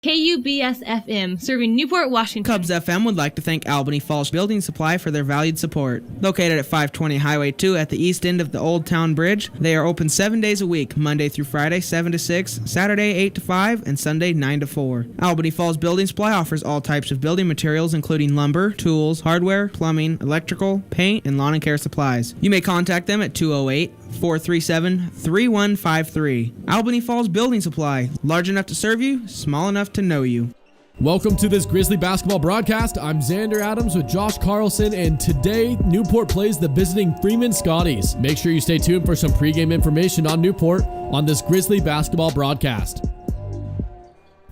KUBS-FM, serving Newport, Washington. Cubs FM would like to thank Albany Falls Building Supply for their valued support. Located at 520 Highway 2 at the east end of the Old Town Bridge, they are open 7 days a week, Monday through Friday, 7 to 6, Saturday, 8 to 5, and Sunday, 9 to 4. Albany Falls Building Supply offers all types of building materials, including lumber, tools, hardware, plumbing, electrical, paint, and lawn and care supplies. You may contact them at 208-437-3153. Albany Falls Building Supply, large enough to serve you, small enough to know you. Welcome to this Grizzly basketball broadcast. I'm Xander Adams with Josh Carlson, and today Newport plays the visiting Freeman Scotties. Make sure you stay tuned for some pregame information on Newport on this Grizzly basketball broadcast.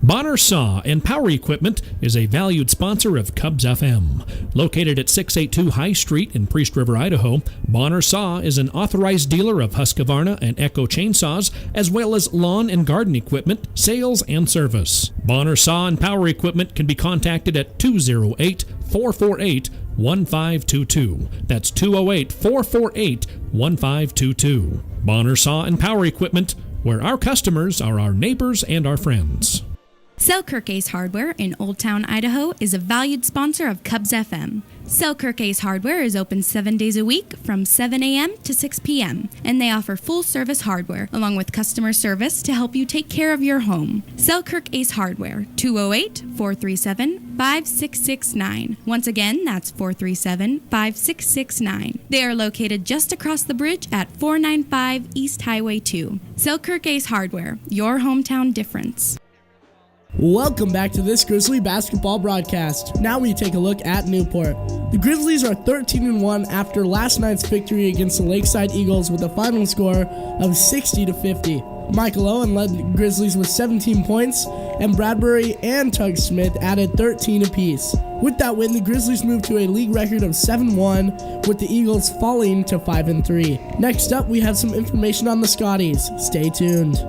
Bonner Saw and Power Equipment is a valued sponsor of Cubs FM. Located at 682 High Street in Priest River, Idaho, Bonner Saw is an authorized dealer of Husqvarna and Echo chainsaws, as well as lawn and garden equipment, sales, and service. Bonner Saw and Power Equipment can be contacted at 208-448-1522. That's 208-448-1522. Bonner Saw and Power Equipment, where our customers are our neighbors and our friends. Selkirk Ace Hardware in Old Town, Idaho is a valued sponsor of Cubs FM. Selkirk Ace Hardware is open 7 days a week from 7 a.m. to 6 p.m. and they offer full-service hardware along with customer service to help you take care of your home. Selkirk Ace Hardware, 208-437-5669. Once again, that's 437-5669. They are located just across the bridge at 495 East Highway 2. Selkirk Ace Hardware, your hometown difference. Welcome back to this Grizzly basketball broadcast. Now we take a look at Newport. The Grizzlies are 13-1 after last night's victory against the Lakeside Eagles with a final score of 60-50. Michael Owen led the Grizzlies with 17 points, and Bradbury and Tug Smith added 13 apiece. With that win, the Grizzlies moved to a league record of 7-1, with the Eagles falling to 5-3. Next up, we have some information on the Scotties. Stay tuned.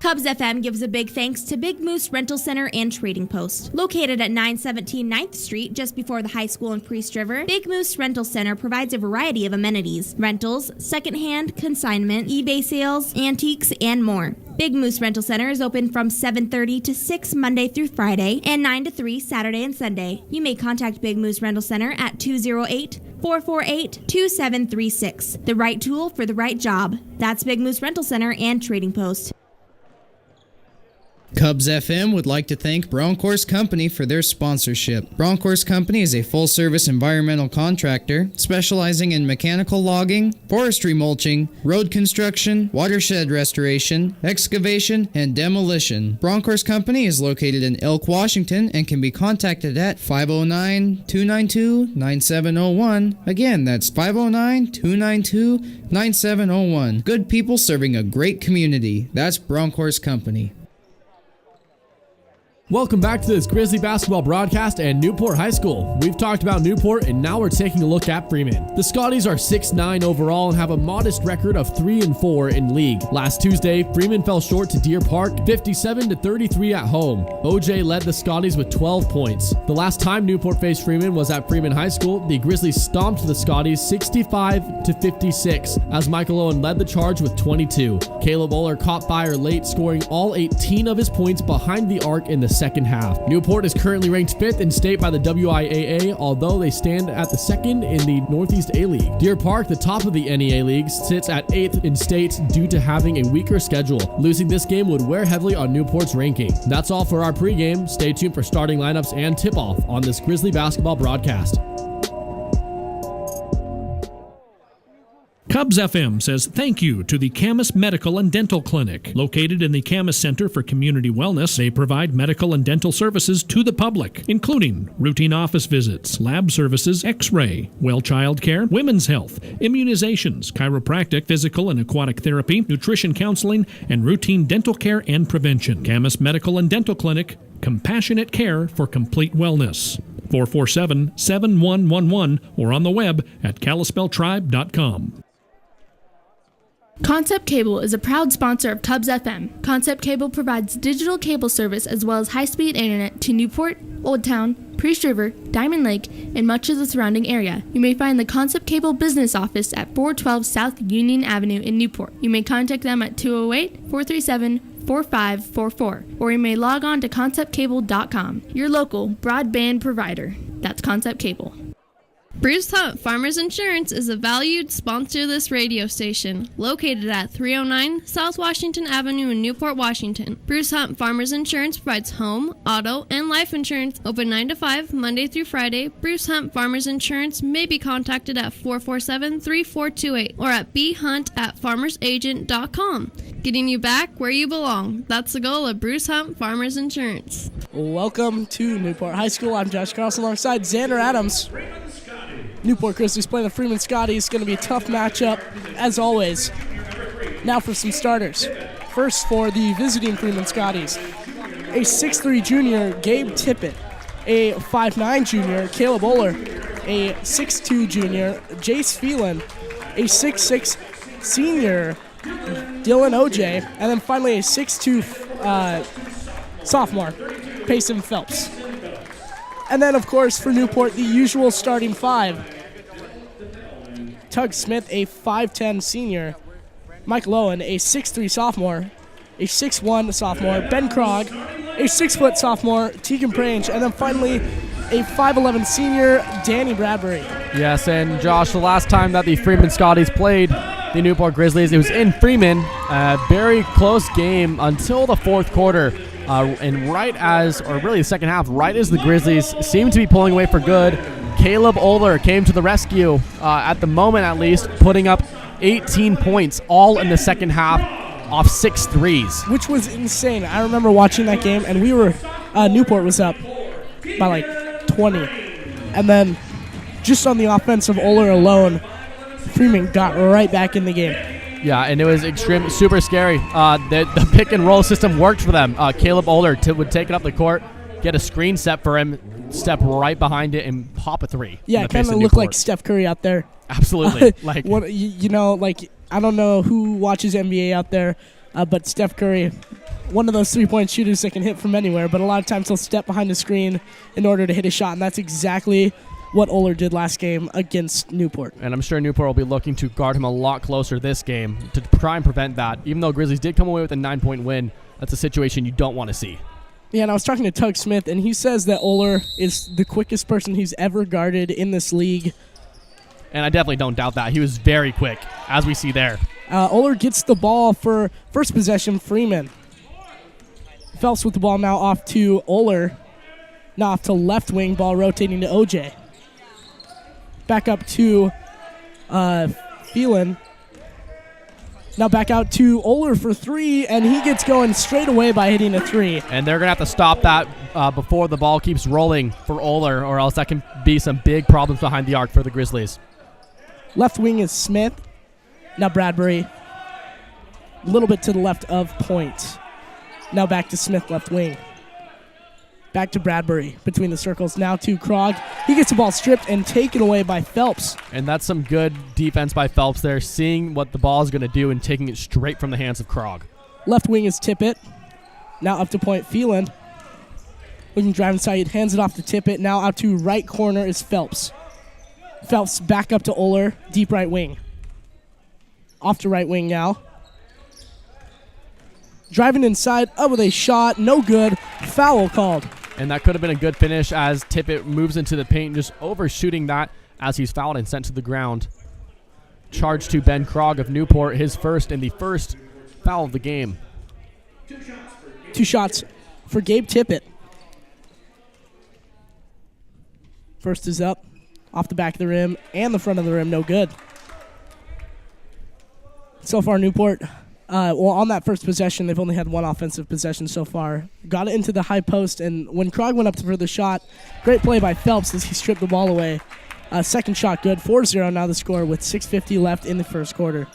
Cubs FM gives a big thanks to Big Moose Rental Center and Trading Post. Located at 917 9th Street, just before the high school in Priest River, Big Moose Rental Center provides a variety of amenities: rentals, secondhand, consignment, eBay sales, antiques, and more. Big Moose Rental Center is open from 7:30 to 6 Monday through Friday and 9 to 3 Saturday and Sunday. You may contact Big Moose Rental Center at 208-448-2736. The right tool for the right job. That's Big Moose Rental Center and Trading Post. Cubs FM would like to thank Broncourse Company for their sponsorship. Broncourse Company is a full-service environmental contractor specializing in mechanical logging, forestry mulching, road construction, watershed restoration, excavation, and demolition. Broncourse Company is located in Elk, Washington, and can be contacted at 509-292-9701. Again, that's 509-292-9701. Good people serving a great community. That's Broncourse Company. Welcome back to this Grizzly basketball broadcast and Newport High School. We've talked about Newport, and now we're taking a look at Freeman. The Scotties are 6-9 overall and have a modest record of 3-4 in league. Last Tuesday, Freeman fell short to Deer Park, 57-33 at home. OJ led the Scotties with 12 points. The last time Newport faced Freeman was at Freeman High School. The Grizzlies stomped the Scotties 65-56 as Michael Owen led the charge with 22. Caleb Oler caught fire late, scoring all 18 of his points behind the arc in the second half. Newport is currently ranked 5th in state by the WIAA, although they stand at the 2nd in the Northeast A-League. Deer Park, the top of the NEA League, sits at 8th in state due to having a weaker schedule. Losing this game would wear heavily on Newport's ranking. That's all for our pregame. Stay tuned for starting lineups and tip-off on this Grizzly basketball broadcast. Cubs FM says thank you to the Camas Medical and Dental Clinic. Located in the Camas Center for Community Wellness, they provide medical and dental services to the public, including routine office visits, lab services, x-ray, well child care, women's health, immunizations, chiropractic, physical and aquatic therapy, nutrition counseling, and routine dental care and prevention. Camas Medical and Dental Clinic, compassionate care for complete wellness. 447-7111 or on the web at kalispelltribe.com. Concept Cable is a proud sponsor of Cubs FM. Concept Cable provides digital cable service as well as high-speed internet to Newport, Old Town, Priest River, Diamond Lake, and much of the surrounding area. You may find the Concept Cable business office at 412 South Union Avenue in Newport. You may contact them at 208-437-4600 888-888-4544, or you may log on to conceptcable.com, your local broadband provider. That's Concept Cable. Bruce Hunt Farmers Insurance is a valued sponsor of this radio station, located at 309 South Washington Avenue in Newport, Washington. Bruce Hunt Farmers Insurance provides home, auto, and life insurance open 9 to 5, Monday through Friday. Bruce Hunt Farmers Insurance may be contacted at 447-3428 or at bhunt@farmersagent.com. Getting you back where you belong. That's the goal of Bruce Hunt Farmers Insurance. Welcome to Newport High School. I'm Josh Carlson alongside Xander Adams. Newport Grizzlies play the Freeman Scotties. It's going to be a tough matchup, as always. Now for some starters. First for the visiting Freeman Scotties, a 6'3 junior, Gabe Tippett, a 5'9 junior, Caleb Oler, a 6'2 junior, Jace Phelan, a 6'6 senior, Dylan OJ, and then finally a 6'2 sophomore, Payson Phelps. And then, of course, for Newport, the usual starting five. Tug Smith, a 5'10 senior. Mike Lowen, a 6'3 sophomore. A 6'1 sophomore. Ben Krog, a 6' sophomore. Tegan Prange. And then finally, a 5'11 senior, Danny Bradbury. Yes, and Josh, the last time that the Freeman Scotties played the Newport Grizzlies, it was in Freeman. A very close game until the fourth quarter. And really the second half, right as the Grizzlies seemed to be pulling away for good, Caleb Oler came to the rescue, at the moment at least, putting up 18 points, all in the second half off 6 threes. Which was insane. I remember watching that game, and Newport was up by like 20. And then just on the offensive Oler alone, Freeman got right back in the game. Yeah, and it was super scary. The pick and roll system worked for them. Caleb Oler would take it up the court, get a screen set for him, step right behind it, and pop a three. Yeah, it kind of looked like Steph Curry out there. Absolutely. I don't know who watches NBA out there, but Steph Curry, one of those three-point shooters that can hit from anywhere, but a lot of times he'll step behind the screen in order to hit a shot, and that's exactly what Oler did last game against Newport. And I'm sure Newport will be looking to guard him a lot closer this game to try and prevent that. Even though Grizzlies did come away with a 9-point win, that's a situation you don't want to see. Yeah, and I was talking to Tug Smith, and he says that Oler is the quickest person he's ever guarded in this league. And I definitely don't doubt that. He was very quick, as we see there. Oler gets the ball for first possession, Freeman. Phelps with the ball now off to Oler. Now off to left wing, ball rotating to OJ. Back up to Phelan. Now back out to Oler for three, and he gets going straight away by hitting a three. And they're going to have to stop that before the ball keeps rolling for Oler, or else that can be some big problems behind the arc for the Grizzlies. Left wing is Smith. Now Bradbury. A little bit to the left of point. Now back to Smith, left wing. Back to Bradbury between the circles. Now to Krog. He gets the ball stripped and taken away by Phelps. And that's some good defense by Phelps there, seeing what the ball is going to do and taking it straight from the hands of Krog. Left wing is Tippett. Now up to point, Phelan. Looking drive inside, hands it off to Tippett. Now out to right corner is Phelps. Phelps back up to Oler, deep right wing. Off to right wing now. Driving inside, up with a shot, no good, foul called. And that could have been a good finish as Tippett moves into the paint, just overshooting that as he's fouled and sent to the ground. Charge to Ben Krog of Newport, his first and the first foul of the game. 2 shots for Gabe Tippett. First is up, off the back of the rim and the front of the rim, no good. So far, Newport, on that first possession, they've only had one offensive possession so far. Got it into the high post, and when Krog went up for the shot, great play by Phelps as he stripped the ball away. Second shot good, 4-0 now the score with 6:50 left in the first quarter.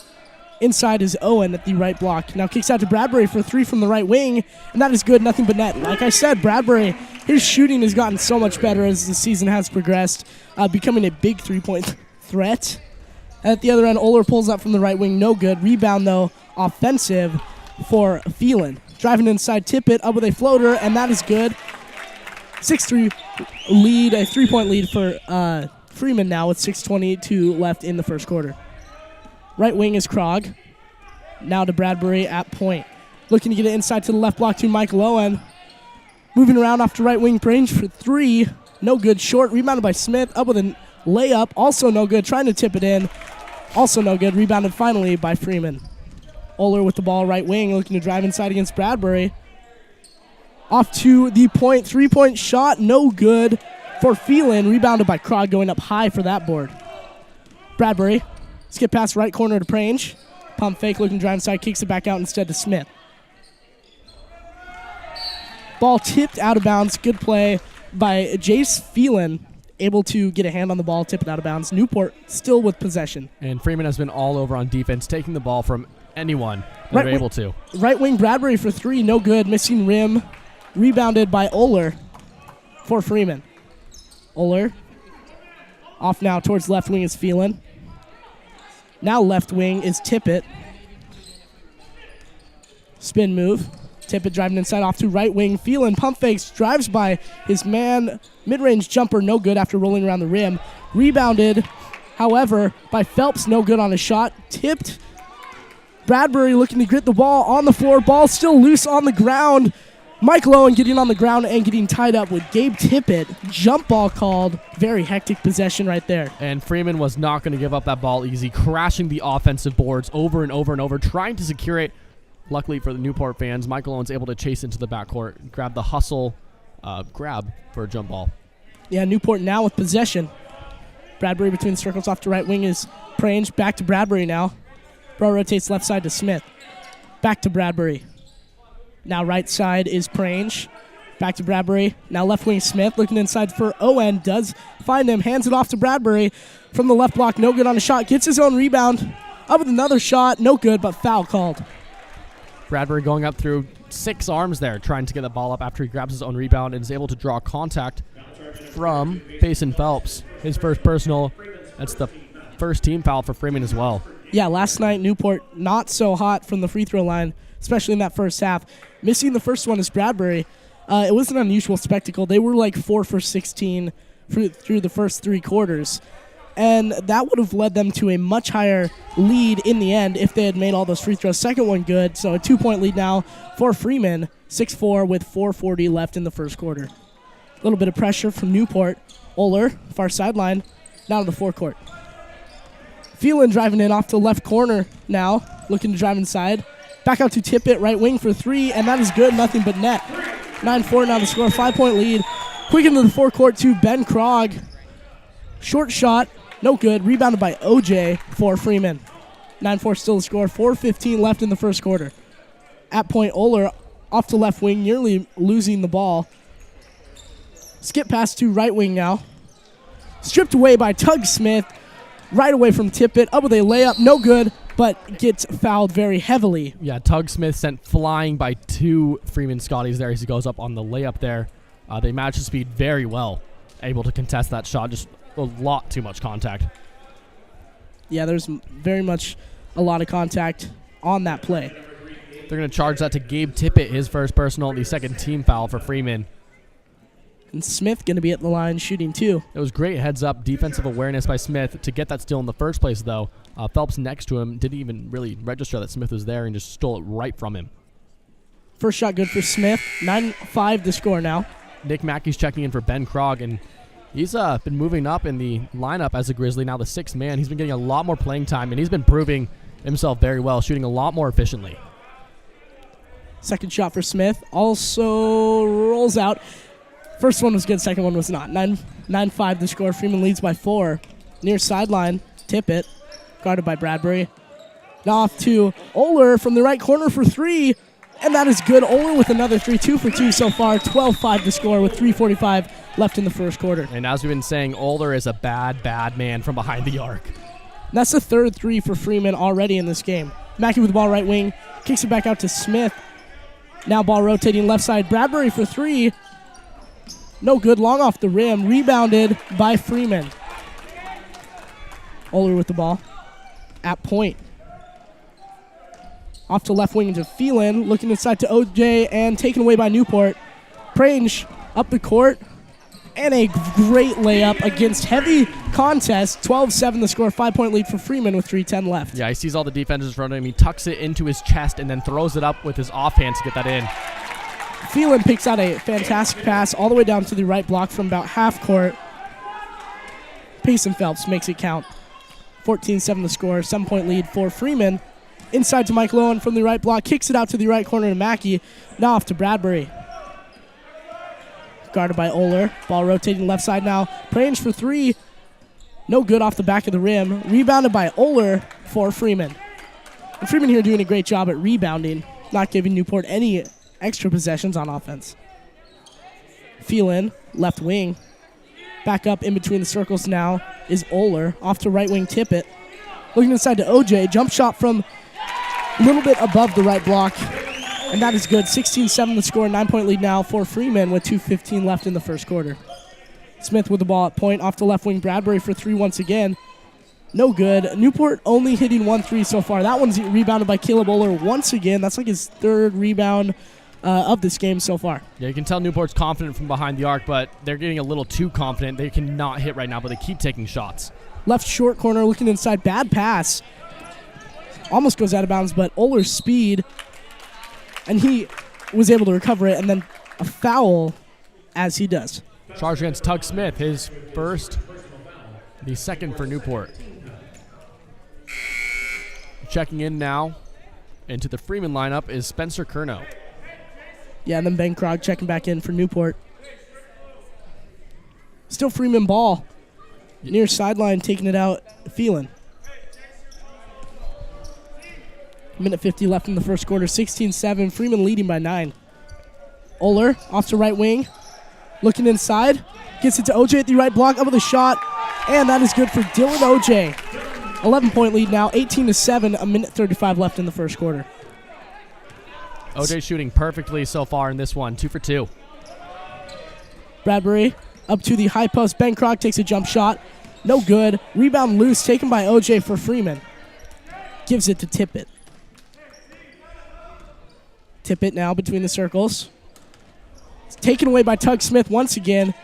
Inside is Owen at the right block. Now kicks out to Bradbury for 3 from the right wing, and that is good, nothing but net. Like I said, Bradbury, his shooting has gotten so much better as the season has progressed, becoming a big three-point threat. At the other end, Oler pulls up from the right wing, no good. Rebound, though, offensive for Phelan. Driving inside, Tippett up with a floater, and that is good. 6-3 lead, a 3-point lead for Freeman now with 6:22 left in the first quarter. Right wing is Krog. Now to Bradbury at point. Looking to get it inside to the left block to Michael Owen. Moving around off to right wing, Prange for three. No good. Short. Rebounded by Smith. Up with a layup. Also no good. Trying to tip it in. Also no good. Rebounded finally by Freeman. Oler with the ball right wing. Looking to drive inside against Bradbury. Off to the point. 3-point shot. No good for Phelan. Rebounded by Krog, going up high for that board. Bradbury. Skip pass right corner to Prange. Pump fake. Looking to drive inside. Kicks it back out instead to Smith. Ball tipped out of bounds. Good play by Jace Phelan. Able to get a hand on the ball, tip it out of bounds. Newport still with possession. And Freeman has been all over on defense, taking the ball from anyone that they're able to. Right wing Bradbury for three, no good. Missing rim. Rebounded by Oler for Freeman. Oler. Off now towards left wing is Phelan. Now left wing is Tippett. Spin move. Tippett driving inside off to right wing. Phelan pump fakes, drives by his man. Mid-range jumper, no good after rolling around the rim. Rebounded, however, by Phelps, no good on a shot. Tipped. Bradbury looking to grit the ball on the floor. Ball still loose on the ground. Michael Owen getting on the ground and getting tied up with Gabe Tippett. Jump ball called. Very hectic possession right there. And Freeman was not going to give up that ball easy, crashing the offensive boards over and over and over, trying to secure it. Luckily for the Newport fans, Michael Owen's able to chase into the backcourt, grab the hustle grab for a jump ball. Yeah, Newport now with possession. Bradbury between the circles off to right wing is Prange. Back to Bradbury now. Bro rotates left side to Smith. Back to Bradbury. Now right side is Prange. Back to Bradbury. Now left wing Smith looking inside for Owen. Does find him. Hands it off to Bradbury from the left block. No good on a shot. Gets his own rebound. Up with another shot. No good, but foul called. Bradbury going up through 6 arms there, trying to get the ball up after he grabs his own rebound and is able to draw contact from Payson Phelps. His first personal. That's the first team foul for Freeman as well. Yeah, last night Newport not so hot from the free throw line, especially in that first half. Missing the first one is Bradbury. It was an unusual spectacle. They were like 4 for 16 through the first 3 quarters. And that would have led them to a much higher lead in the end if they had made all those free throws. Second one good, so a 2-point lead now for Freeman, 6-4 with 4:40 left in the first quarter. A little bit of pressure from Newport. Oler, far sideline, down to the forecourt. Phelan driving in off to the left corner now, looking to drive inside. Back out to Tippett, right wing for 3, and that is good, nothing but net. 9-4 now to score, 5-point lead. Quick into the forecourt to Ben Krog. Short shot. No good. Rebounded by OJ for Freeman. 9-4 still to score. 4:15 left in the first quarter. At point, Oler off to left wing, nearly losing the ball. Skip pass to right wing now. Stripped away by Tug Smith. Right away from Tippett. Up with a layup. No good, but gets fouled very heavily. Yeah, Tug Smith sent flying by 2 Freeman Scotties there as he goes up on the layup there. They matched the speed very well. Able to contest that shot. Just a lot too much contact. Yeah, there's very much a lot of contact on that play. They're going to charge that to Gabe Tippett, his first personal, the second team foul for Freeman. And Smith going to be at the line shooting too. It was great heads-up defensive awareness by Smith to get that steal in the first place, though. Phelps next to him didn't even really register that Smith was there and just stole it right from him. First shot good for Smith. 9-5 to score now. Nick Mackey's checking in for Ben Krog, and he's been moving up in the lineup as a Grizzly, now the 6th man. He's been getting a lot more playing time, and he's been proving himself very well, shooting a lot more efficiently. Second shot for Smith. Also rolls out. First one was good, second one was not. 9-5 to score. Freeman leads by 4. Near sideline, Tippett, guarded by Bradbury. Now off to Oler from the right corner for 3. And that is good. Oler with another 3, 2 for 2 so far. 12-5 to score with 3:45 left in the first quarter. And as we've been saying, Oler is a bad, bad man from behind the arc. That's the third 3 for Freeman already in this game. Mackey with the ball right wing. Kicks it back out to Smith. Now ball rotating left side. Bradbury for 3. No good. Long off the rim. Rebounded by Freeman. Oler with the ball. At point. Off to left wing to Phelan, looking inside to OJ and taken away by Newport. Prange up the court And a great layup against heavy contest. 12-7 the score, 5-point lead for Freeman with 3:10 left. Yeah, he sees all the defenders in front of him. He tucks it into his chest and then throws it up with his offhand to get that in. Freeman picks out a fantastic pass all the way down to the right block from about half court. Payson Phelps makes it count. 14-7 the score, 7-point lead for Freeman. Inside to Mike Lowen from the right block, kicks it out to the right corner to Mackey. Now off to Bradbury. Guarded by Oler. Ball rotating left side now. Prange for three. No good off the back of the rim. Rebounded by Oler for Freeman. And Freeman here doing a great job at rebounding, not giving Newport any extra possessions on offense. Phelan, left wing. Back up in between the circles now is Oler. Off to right wing Tippett. Looking inside to OJ. Jump shot from a little bit above the right block. And that is good. 16-7 the score. 9-point lead now for Freeman with 2:15 left in the first quarter. Smith with the ball at point. Off to left wing. Bradbury for three once again. No good. Newport only hitting 1-3 so far. That one's rebounded by Caleb Oler once again. That's like his third rebound of this game so far. Yeah, you can tell Newport's confident from behind the arc, but they're getting a little too confident. They cannot hit right now, but they keep taking shots. Left short corner looking inside. Bad pass. Almost goes out of bounds, but Oler's speed, and he was able to recover it, and then a foul as he does. Charge against Tug Smith, his first, the second for Newport. Checking in now into the Freeman lineup is Spencer Curnow. Yeah, and then Ben Krog checking back in for Newport. Still Freeman ball. Near sideline, taking it out, Phelan. Minute 50 left in the first quarter, 16-7. Freeman leading by 9. Oler off to right wing. Looking inside. Gets it to OJ at the right block, up with a shot. And that is good for Dylan OJ. 11-point lead now, 18-7. A minute 35 left in the first quarter. OJ shooting perfectly so far in this one, 2 for 2. Bradbury up to the high post. Ben Krog takes a jump shot. No good. Rebound loose, taken by OJ for Freeman. Gives it to Tippett. Tippett now between the circles. It's taken away by Tug Smith once again.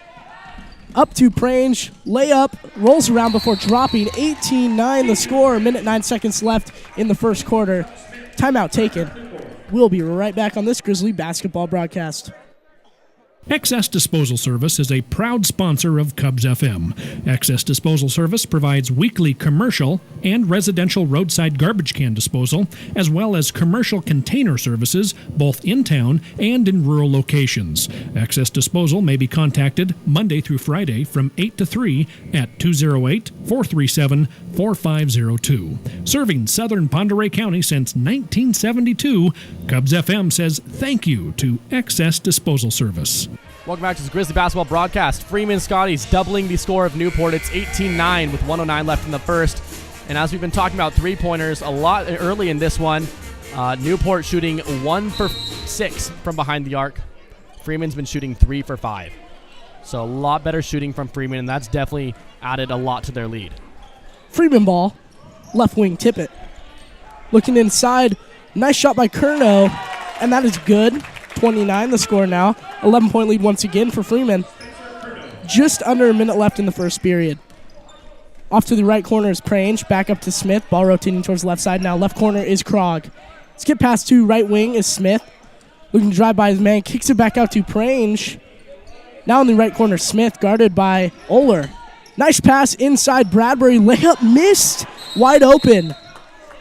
Up to Prange. Layup. Rolls around before dropping. 18-9 the score. A minute 9 seconds left in the first quarter. Timeout taken. We'll be right back on this Grizzly basketball broadcast. Excess Disposal Service is a proud sponsor of Cubs FM. Excess Disposal Service provides weekly commercial and residential roadside garbage can disposal, as well as commercial container services both in town and in rural locations. Excess Disposal may be contacted Monday through Friday from 8 to 3 at 208-437-4502. Serving southern Pend Oreille County since 1972, Cubs FM says thank you to Excess Disposal Service. Welcome back to the Grizzly basketball broadcast. Freeman Scotties doubling the score of Newport. It's 18-9 with 1:09 left in the first. And as we've been talking about three-pointers a lot early in this one, Newport shooting 1 for 6 from behind the arc. Freeman's been shooting 3 for 5. So a lot better shooting from Freeman, and that's definitely added a lot to their lead. Freeman ball. Left wing Tippett. Looking inside. Nice shot by Curnow. And that is good. 29 the score now. 11-point lead once again for Freeman. Just under a minute left in the first period. Off to the right corner is Prange. Back up to Smith. Ball rotating towards the left side now. Left corner is Krog. Skip pass to right wing is Smith. Looking to drive by his man. Kicks it back out to Prange. Now in the right corner, Smith guarded by Oler. Nice pass inside Bradbury. Layup missed. Wide open.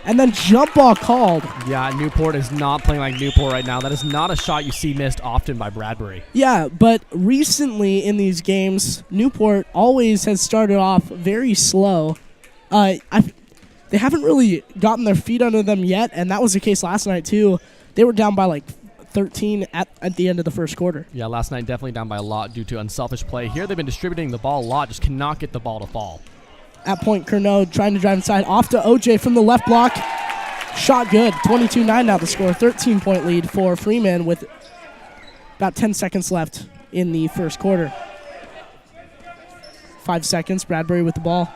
And then jump ball called. Yeah, Newport is not playing like Newport right now. That is not a shot you see missed often by Bradbury. Yeah, but recently in these games, Newport always has started off very slow. They haven't really gotten their feet under them yet, and that was the case last night too. They were down by like 13 at the end of the first quarter. Yeah, last night definitely down by a lot due to unselfish play. Here they've been distributing the ball a lot, just cannot get the ball to fall. At point, Curnow trying to drive inside. Off to OJ from the left block. Shot good. 22-9 now the score. 13-point lead for Freeman with about 10 seconds left in the first quarter. 5 seconds. Bradbury with the ball.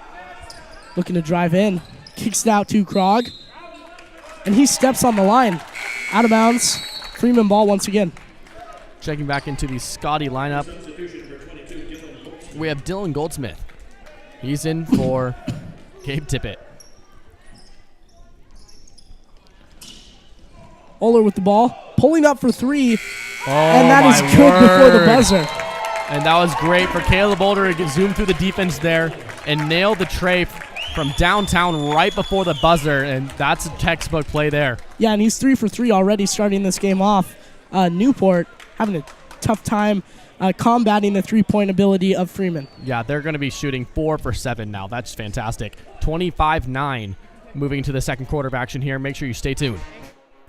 Looking to drive in. Kicks it out to Krog. And he steps on the line. Out of bounds. Freeman ball once again. Checking back into the Scotty lineup. we have Dylan Goldsmith. He's in for Gabe Tippett. Oler with the ball, pulling up for three, and that is good before the buzzer. And that was great for Caleb Older to zoom through the defense there and nail the tray from downtown right before the buzzer, and that's a textbook play there. Yeah, and he's 3 for 3 already starting this game off. Newport having a tough time combating the three-point ability of Freeman. Yeah, they're going to be shooting 4 for 7 now. That's fantastic. 25-9 moving to the second quarter of action here. Make sure you stay tuned.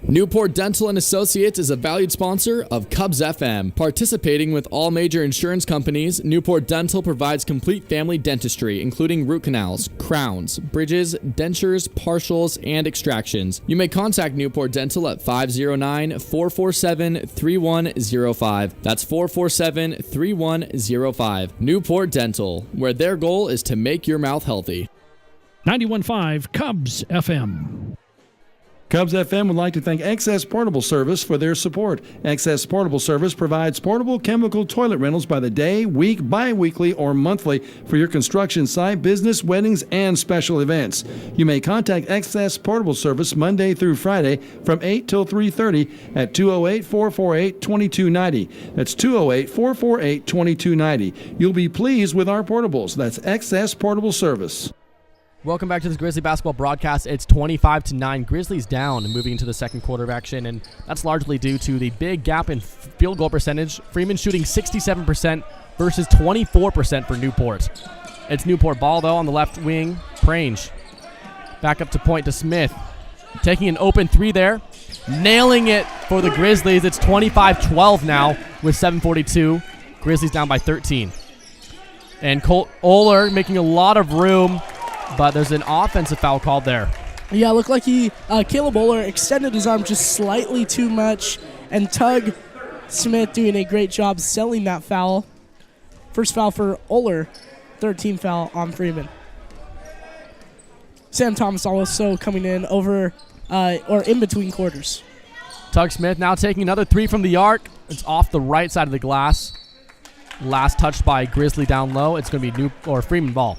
Newport Dental & Associates is a valued sponsor of Cubs FM. Participating with all major insurance companies, Newport Dental provides complete family dentistry, including root canals, crowns, bridges, dentures, partials, and extractions. You may contact Newport Dental at 509-447-3105. That's 447-3105. Newport Dental, where their goal is to make your mouth healthy. 91.5 Cubs FM. Cubs FM would like to thank Excess Portable Service for their support. Excess Portable Service provides portable chemical toilet rentals by the day, week, bi-weekly, or monthly for your construction site, business, weddings, and special events. You may contact Excess Portable Service Monday through Friday from 8 till 3:30 at 208-448-2290. That's 208-448-2290. You'll be pleased with our portables. That's Excess Portable Service. Welcome back to this Grizzly basketball broadcast. It's 25-9. Grizzlies down and moving into the second quarter of action, and that's largely due to the big gap in field goal percentage. Freeman shooting 67% versus 24% for Newport. It's Newport ball, though, on the left wing. Prange back up to point to Smith. Taking an open three there. Nailing it for the Grizzlies. It's 25-12 now with 7:42. Grizzlies down by 13. And Colt Oler making a lot of room, but there's an offensive foul called there. Yeah, it looked like Caleb Oler extended his arm just slightly too much, and Tug Smith doing a great job selling that foul. First foul for Oler, third team foul on Freeman. Sam Thomas also coming in over or in between quarters. Tug Smith now taking another three from the arc. It's off the right side of the glass. Last touched by Grizzly down low. It's going to be Freeman ball.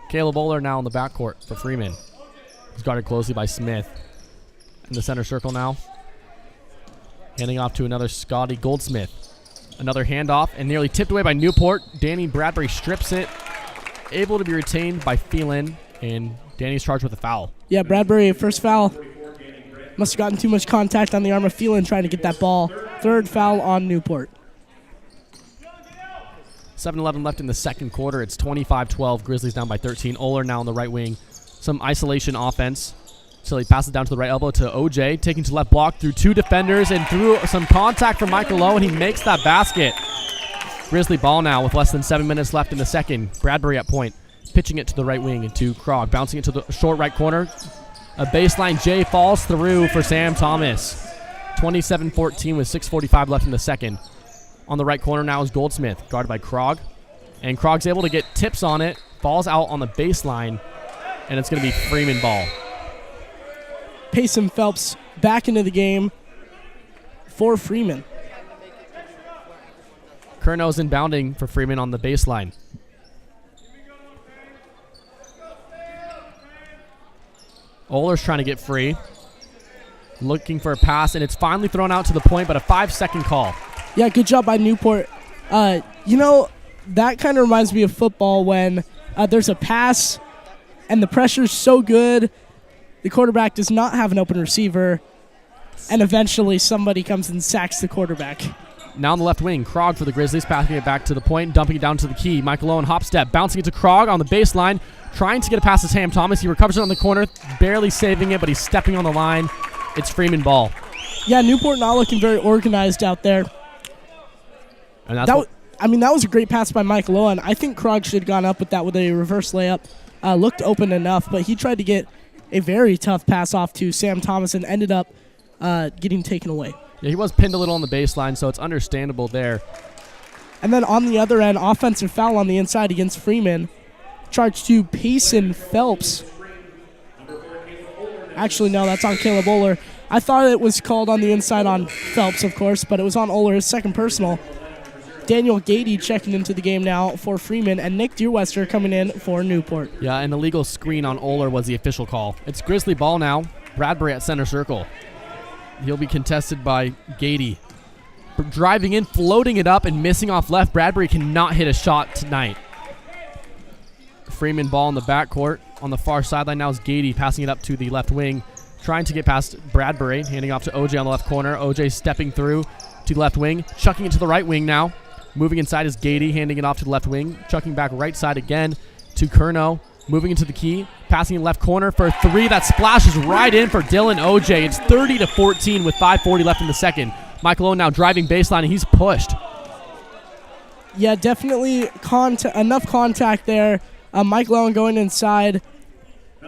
Caleb Oler now in the backcourt for Freeman. He's guarded closely by Smith. In the center circle now. Handing off to another Scotty Goldsmith. Another handoff and nearly tipped away by Newport. Danny Bradbury strips it. Able to be retained by Phelan, and Danny's charged with a foul. Yeah, Bradbury, first foul. Must have gotten too much contact on the arm of Phelan trying to get that ball. Third foul on Newport. 7:11 left in the second quarter. It's 25-12. Grizzlies down by 13. Oler now on the right wing. Some isolation offense. So he passes down to the right elbow to OJ. Taking to left block through two defenders and through some contact from Michael Lowe, and he makes that basket. Grizzly ball now with less than 7 minutes left in the second. Bradbury at point. Pitching it to the right wing and to Krog. Bouncing it to the short right corner. A baseline J falls through for Sam Thomas. 27-14 with 6:45 left in the second. On the right corner now is Goldsmith, guarded by Krog. And Krog's able to get tips on it. Falls out on the baseline. And it's going to be Freeman ball. Payson Phelps back into the game for Freeman. Curno's inbounding for Freeman on the baseline. Oler's trying to get free. Looking for a pass, and it's finally thrown out to the point, but a 5-second call. Yeah, good job by Newport. That kind of reminds me of football when there's a pass and the pressure's so good, the quarterback does not have an open receiver, and eventually somebody comes and sacks the quarterback. Now on the left wing, Krog for the Grizzlies, passing it back to the point, dumping it down to the key. Michael Owen hop step, bouncing it to Krog on the baseline, trying to get a pass to Sam Thomas. He recovers it on the corner, barely saving it, but he's stepping on the line. It's Freeman ball. Yeah, Newport not looking very organized out there. And that's that was a great pass by Michael Owen. I think Krog should have gone up with that with a reverse layup. Looked open enough, but he tried to get a very tough pass off to Sam Thomas and ended up getting taken away. Yeah, he was pinned a little on the baseline, so it's understandable there. And then on the other end, offensive foul on the inside against Freeman. Charged to Payson Phelps. Actually, no, that's on Caleb Oler. I thought it was called on the inside on Phelps, of course, but it was on Oler, his second personal. Daniel Gady checking into the game now for Freeman, and Nick Deerwester coming in for Newport. Yeah, an illegal screen on Oler was the official call. It's Grizzly ball now. Bradbury at center circle. He'll be contested by Gady. Driving in, floating it up, and missing off left. Bradbury cannot hit a shot tonight. Freeman ball in the backcourt. On the far sideline now is Gady passing it up to the left wing. Trying to get past Bradbury, handing off to OJ on the left corner. OJ stepping through to the left wing, chucking it to the right wing now. Moving inside is Gady, handing it off to the left wing, chucking back right side again to Curnow. Moving into the key, passing in left corner for 3. That splashes right in for Dylan OJ. It's 30-14 with 5:40 left in the second. Michael Owen now driving baseline, and he's pushed. Yeah, definitely enough contact there. Michael Owen going inside,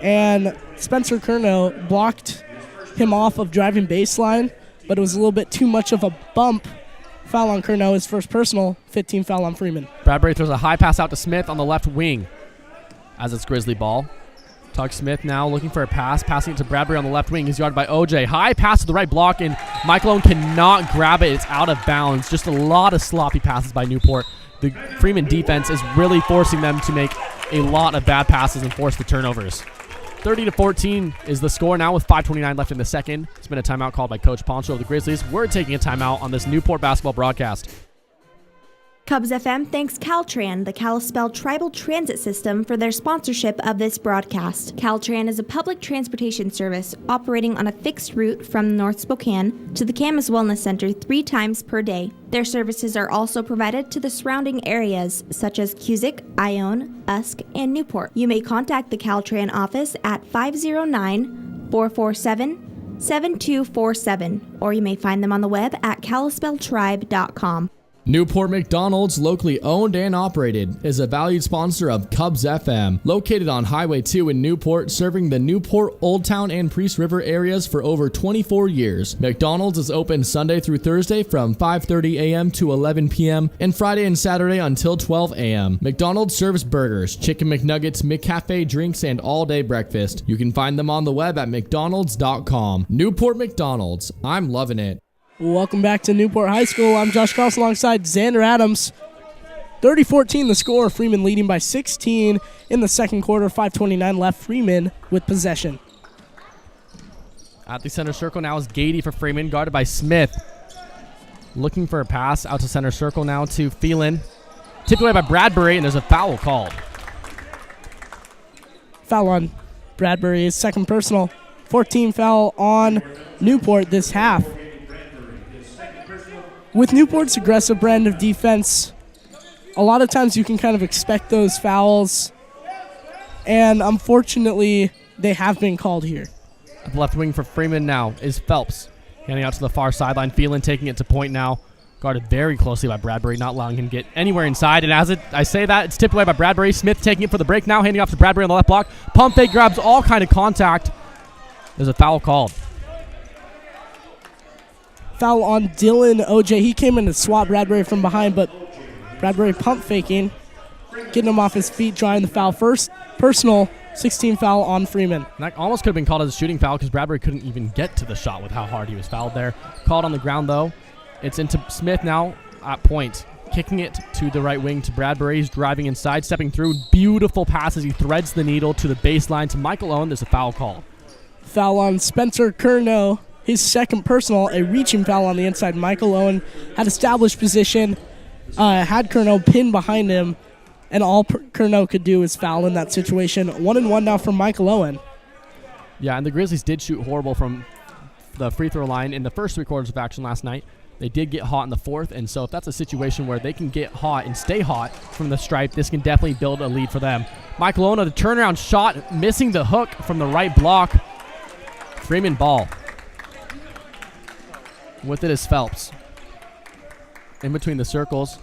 and Spencer Curnow blocked him off of driving baseline, but it was a little bit too much of a bump. Foul on Curnow, his first personal, 15 foul on Freeman. Bradbury throws a high pass out to Smith on the left wing as it's Grizzly ball. Tug Smith now looking for a pass, passing it to Bradbury on the left wing. He's guarded by OJ. High pass to the right block, and Michael Owen cannot grab it. It's out of bounds. Just a lot of sloppy passes by Newport. The Freeman defense is really forcing them to make a lot of bad passes and force the turnovers. 30-14 is the score now with 5:29 left in the second. It's been a timeout called by Coach Poncho of the Grizzlies. We're taking a timeout on this Newport basketball broadcast. Cubs FM thanks Caltran, the Kalispell Tribal Transit System, for their sponsorship of this broadcast. Caltran is a public transportation service operating on a fixed route from North Spokane to the Camas Wellness Center 3 times per day. Their services are also provided to the surrounding areas such as Cusick, Ione, Usk, and Newport. You may contact the Caltran office at 509-447-7247, or you may find them on the web at kalispelltribe.com. Newport McDonald's, locally owned and operated, is a valued sponsor of Cubs FM. Located on Highway 2 in Newport, serving the Newport, Old Town, and Priest River areas for over 24 years. McDonald's is open Sunday through Thursday from 5:30 a.m. to 11 p.m. and Friday and Saturday until 12 a.m. McDonald's serves burgers, chicken McNuggets, McCafe drinks, and all-day breakfast. You can find them on the web at mcdonalds.com. Newport McDonald's. I'm loving it. Welcome back to Newport High School. I'm Josh Cross alongside Xander Adams. 30-14 the score. Freeman leading by 16 in the second quarter. 5:29 left. Freeman with possession. At the center circle now is Gady for Freeman, guarded by Smith. Looking for a pass out to center circle now to Phelan. Tipped away by Bradbury, and there's a foul called. Foul on Bradbury, his second personal. 14 foul on Newport this half. With Newport's aggressive brand of defense, a lot of times you can kind of expect those fouls, and unfortunately, they have been called here. At the left wing for Freeman now is Phelps. Handing out to the far sideline. Phelan taking it to point now. Guarded very closely by Bradbury, not allowing him to get anywhere inside. And as I say that, it's tipped away by Bradbury. Smith taking it for the break now, handing off to Bradbury on the left block. Pump fake, grabs all kind of contact. There's a foul called. Foul on Dylan OJ. He came in to swat Bradbury from behind, but Bradbury pump faking, getting him off his feet, drawing the foul first. Personal, 16 foul on Freeman. And that almost could have been called as a shooting foul because Bradbury couldn't even get to the shot with how hard he was fouled there. Called on the ground, though. It's into Smith now at point. Kicking it to the right wing to Bradbury. He's driving inside, stepping through. Beautiful passes. He threads the needle to the baseline to Michael Owen. There's a foul call. Foul on Spencer Curnow. His second personal, a reaching foul on the inside. Michael Owen had established position, had Curnow pinned behind him, and all Curnow could do is foul in that situation. 1-1 now from Michael Owen. Yeah, and the Grizzlies did shoot horrible from the free throw line in the first 3 quarters of action last night. They did get hot in the fourth, and so if that's a situation where they can get hot and stay hot from the stripe, this can definitely build a lead for them. Michael Owen, the turnaround shot, missing the hook from the right block. Freeman ball. With it is Phelps. In between the circles.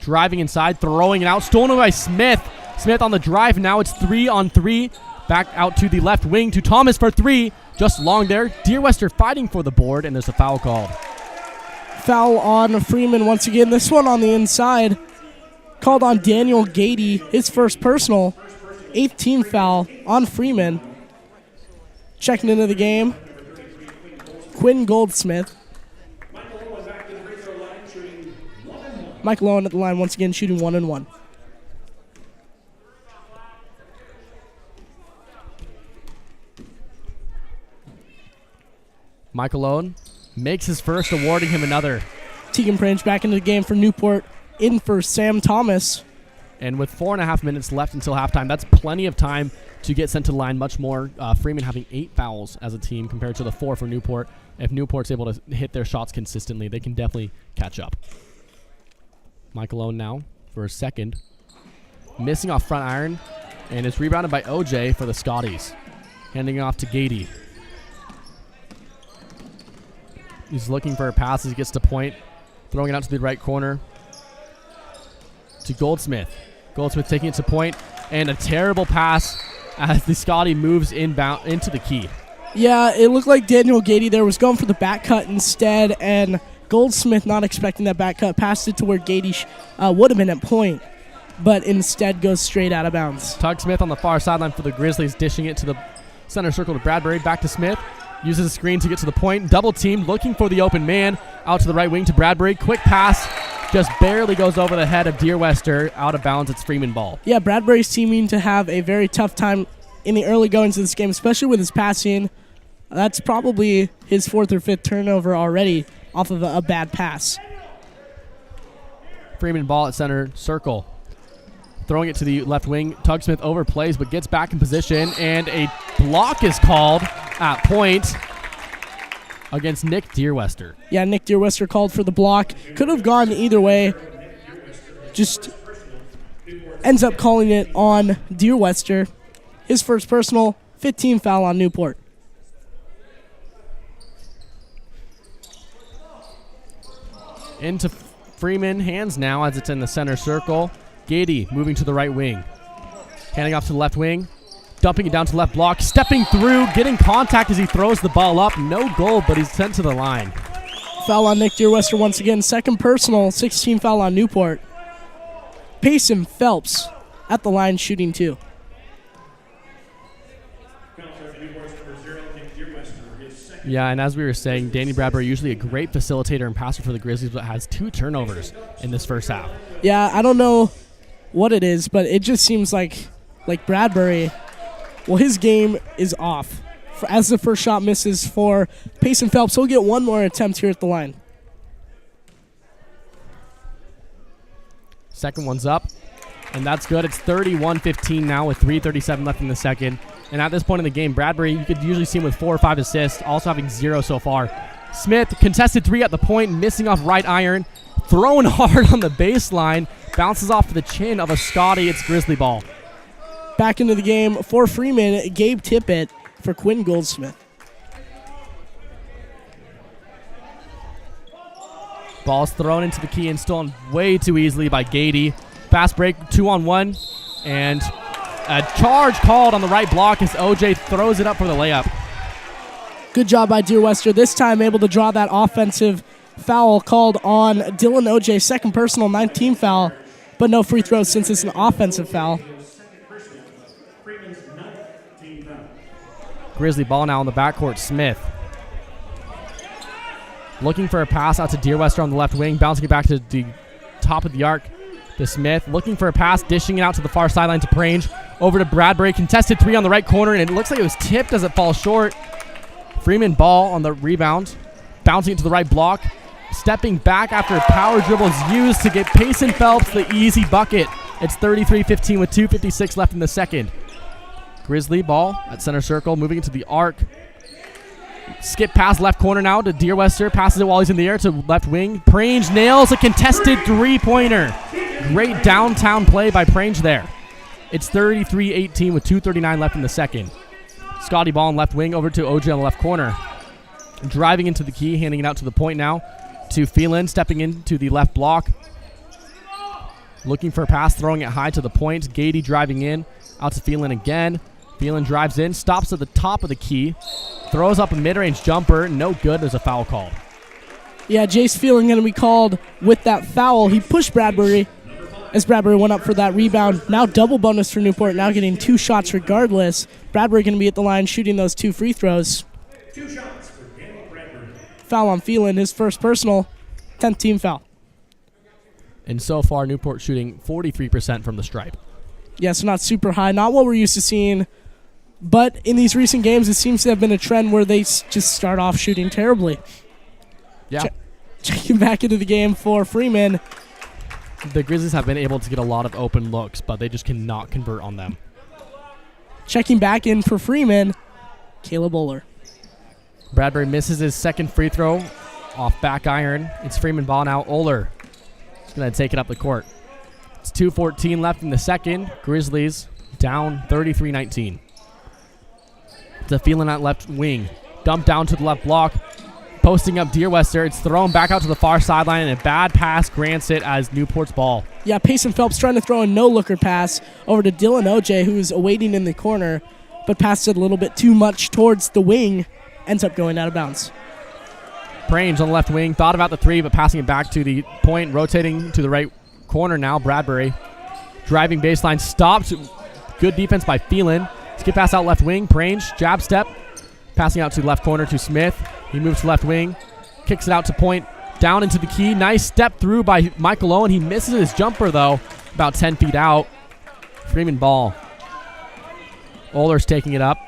Driving inside, throwing it out. Stolen away by Smith. Smith on the drive. Now it's 3-on-3. Back out to the left wing to Thomas for 3. Just long there. Deerwester fighting for the board, and there's a foul called. Foul on Freeman once again. This one on the inside. Called on Daniel Gady. His first personal. 8th team foul on Freeman. Checking into the game Quinn Goldsmith. Michael Owen at the line once again, shooting 1-1. Michael Owen makes his first, awarding him another. Tegan Prange back into the game for Newport, in for Sam Thomas. And with 4.5 minutes left until halftime, that's plenty of time to get sent to the line. Much more. Freeman having 8 fouls as a team compared to the 4 for Newport. If Newport's able to hit their shots consistently, they can definitely catch up. Michael Owen now for a second. Missing off front iron, and it's rebounded by OJ for the Scotties. Handing it off to Gady. He's looking for a pass as he gets to point. Throwing it out to the right corner to Goldsmith. Goldsmith taking it to point, and a terrible pass as the Scotty moves inbound into the key. Yeah, it looked like Daniel Gady there was going for the back cut instead, and Goldsmith, not expecting that back cut, passed it to where Gady would have been at point, but instead goes straight out of bounds. Tug Smith on the far sideline for the Grizzlies, dishing it to the center circle to Bradbury. Back to Smith. Uses a screen to get to the point. Double team, looking for the open man. Out to the right wing to Bradbury. Quick pass. Just barely goes over the head of Deerwester. Out of bounds. It's Freeman ball. Yeah, Bradbury's seeming to have a very tough time in the early goings of this game, especially with his passing. That's probably his 4th or 5th turnover already off of a bad pass. Freeman ball at center circle. Throwing it to the left wing. Tug Smith overplays but gets back in position, and a block is called at point against Nick Deerwester. Yeah, Nick Deerwester called for the block. Could have gone either way. Just ends up calling it on Deerwester. His first personal, 15 foul on Newport. Into Freeman hands now as it's in the center circle. Gady moving to the right wing. Handing off to the left wing. Dumping it down to the left block. Stepping through. Getting contact as he throws the ball up. No goal, but he's sent to the line. Foul on Nick Deerwester once again. Second personal. 16 foul on Newport. Payson Phelps at the line shooting 2. Yeah, and as we were saying, Danny Bradbury usually a great facilitator and passer for the Grizzlies, but has 2 turnovers in this first half. Yeah, I don't know what it is, but it just seems like Bradbury, well, his game is off. As the first shot misses for Payson Phelps, he'll get one more attempt here at the line. Second one's up, and that's good. It's 31-15 now with 3:37 left in the second. And at this point in the game, Bradbury, you could usually see him with 4 or 5 assists, also having 0 so far. Smith, contested 3 at the point, missing off right iron, throwing hard on the baseline, bounces off the chin of a Scotty. It's Grizzly ball. Back into the game for Freeman, Gabe Tippett for Quinn Goldsmith. Ball's thrown into the key and stolen way too easily by Gady. Fast break, 2-on-1, and a charge called on the right block as OJ throws it up for the layup. Good job by Deerwester. This time able to draw that offensive foul called on Dylan OJ. Second personal, 19 foul, but no free throws since it's an offensive foul. Grizzly ball now on the backcourt. Smith looking for a pass out to Deerwester on the left wing, bouncing it back to the top of the arc to Smith, looking for a pass, dishing it out to the far sideline to Prange. Over to Bradbury, contested 3 on the right corner, and it looks like it was tipped as it falls short. Freeman ball on the rebound, bouncing it to the right block, stepping back after a power dribble is used to get Payson Phelps the easy bucket. It's 33-15 with 2:56 left in the second. Grizzly ball at center circle, moving into the arc. Skip pass left corner now to Deerwester, passes it while he's in the air to left wing. Prange nails a contested 3-pointer. Great downtown play by Prange there. It's 33-18 with 2:39 left in the second. Scotty ball on left wing over to OJ on the left corner. Driving into the key, handing it out to the point now to Phelan, stepping into the left block. Looking for a pass, throwing it high to the point. Gady driving in, out to Phelan again. Phelan drives in, stops at the top of the key, throws up a mid-range jumper. No good. There's a foul called. Yeah, Jace Phelan going to be called with that foul. He pushed Bradbury as Bradbury went up for that rebound. Now double bonus for Newport, now getting 2 shots regardless. Bradbury going to be at the line shooting those 2 free throws. 2 shots for Daniel Bradbury. foul on Phelan, his first personal, 10th team foul. And so far, Newport shooting 43% from the stripe. Yes, not super high, not what we're used to seeing. But in these recent games, it seems to have been a trend where they just start off shooting terribly. Yeah. Checking back into the game for Freeman. The Grizzlies have been able to get a lot of open looks, but they just cannot convert on them. Checking back in for Freeman, Caleb Oler. Bradbury misses his second free throw off back iron. It's Freeman ball now. Oler is going to take it up the court. It's 2:14 left in the second. Grizzlies down 33-19. It's a Phelan at left wing. Dumped down to the left block. Posting up Deerwester. It's thrown back out to the far sideline, and a bad pass grants it as Newport's ball. Yeah, Payson Phelps trying to throw a no-looker pass over to Dylan OJ, who's awaiting in the corner, but passed it a little bit too much towards the wing. Ends up going out of bounds. Prange on the left wing. Thought about the three, but passing it back to the point. Rotating to the right corner now. Bradbury. Driving baseline. Stopped. Good defense by Phelan. Skip pass out left wing. Prange. Jab step. Passing out to left corner to Smith. He moves to left wing. Kicks it out to point. Down into the key. Nice step through by Michael Owen. He misses his jumper, though. About 10 feet out. Freeman ball. Oler's taking it up.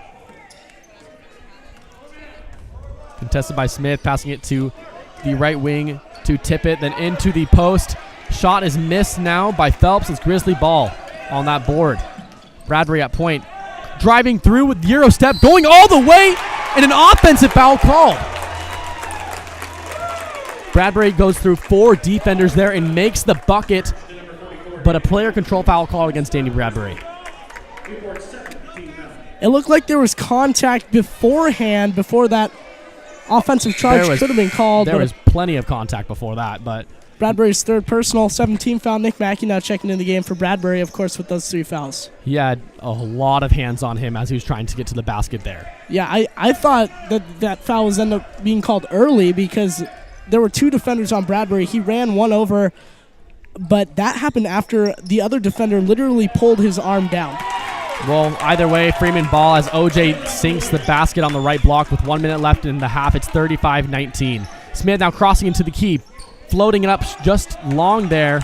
Contested by Smith. Passing it to the right wing to Tippett. Then into the post. Shot is missed now by Phelps. It's Grizzly ball on that board. Bradbury at point. Driving through with Euro step. Going all the way. And an offensive foul call. Bradbury goes through 4 defenders there and makes the bucket, but a player control foul call against Danny Bradbury. It looked like there was contact beforehand, before that offensive charge could have been called. There was plenty of contact before that, but Bradbury's third personal, 17 foul. Nick Mackey now checking in the game for Bradbury, of course, with those 3 fouls. he had a lot of hands on him as he was trying to get to the basket there. Yeah, I thought that foul was ended up being called early because there were 2 defenders on Bradbury. He ran one over, but that happened after the other defender literally pulled his arm down. Well, either way, Freeman ball as OJ sinks the basket on the right block with 1 minute left in the half. It's 35-19. Smith now crossing into the key. Floating it up just long there.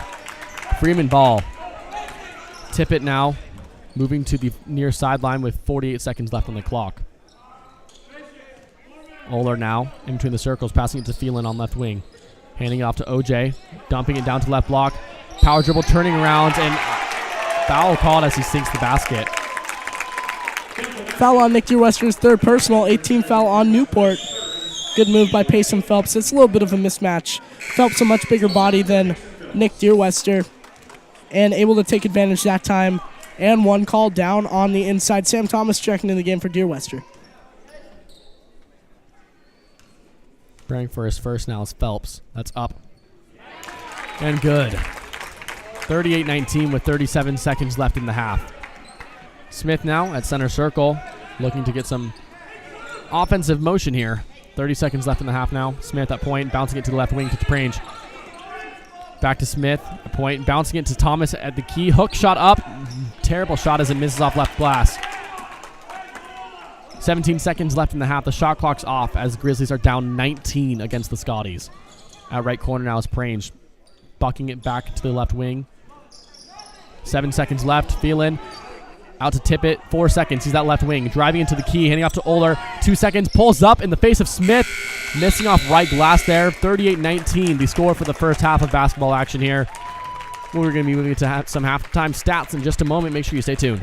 Freeman ball. Tippett now moving to the near sideline with 48 seconds left on the clock. Oler now in between the circles, passing it to Phelan on left wing. Handing it off to OJ. Dumping it down to left block. Power dribble turning around, and foul called as he sinks the basket. Foul on Nick Deerwester's third personal, 18 foul on Newport. Good move by Payson Phelps. It's a little bit of a mismatch. Phelps a much bigger body than Nick Deerwester, and able to take advantage that time. And one call down on the inside. Sam Thomas checking in the game for Deerwester. Spraying for his first now is Phelps. That's up. And good. 38-19 with 37 seconds left in the half. Smith now at center circle, looking to get some offensive motion here. 30 seconds left in the half now. Smith at point, bouncing it to the left wing to Prange. Back to Smith at point, bouncing it to Thomas at the key. Hook shot up. Terrible shot as it misses off left glass. 17 seconds left in the half. The shot clock's off as Grizzlies are down 19 against the Scotties. At right corner now is Prange. Bucking it back to the left wing. 7 seconds left. Phelan out to Tippett. 4 seconds. He's at left wing. Driving into the key. Handing off to Oler. 2 seconds. Pulls up in the face of Smith. Missing off right glass there. 38-19. The score for the first half of basketball action here. We're going to be moving to some halftime stats in just a moment. Make sure you stay tuned.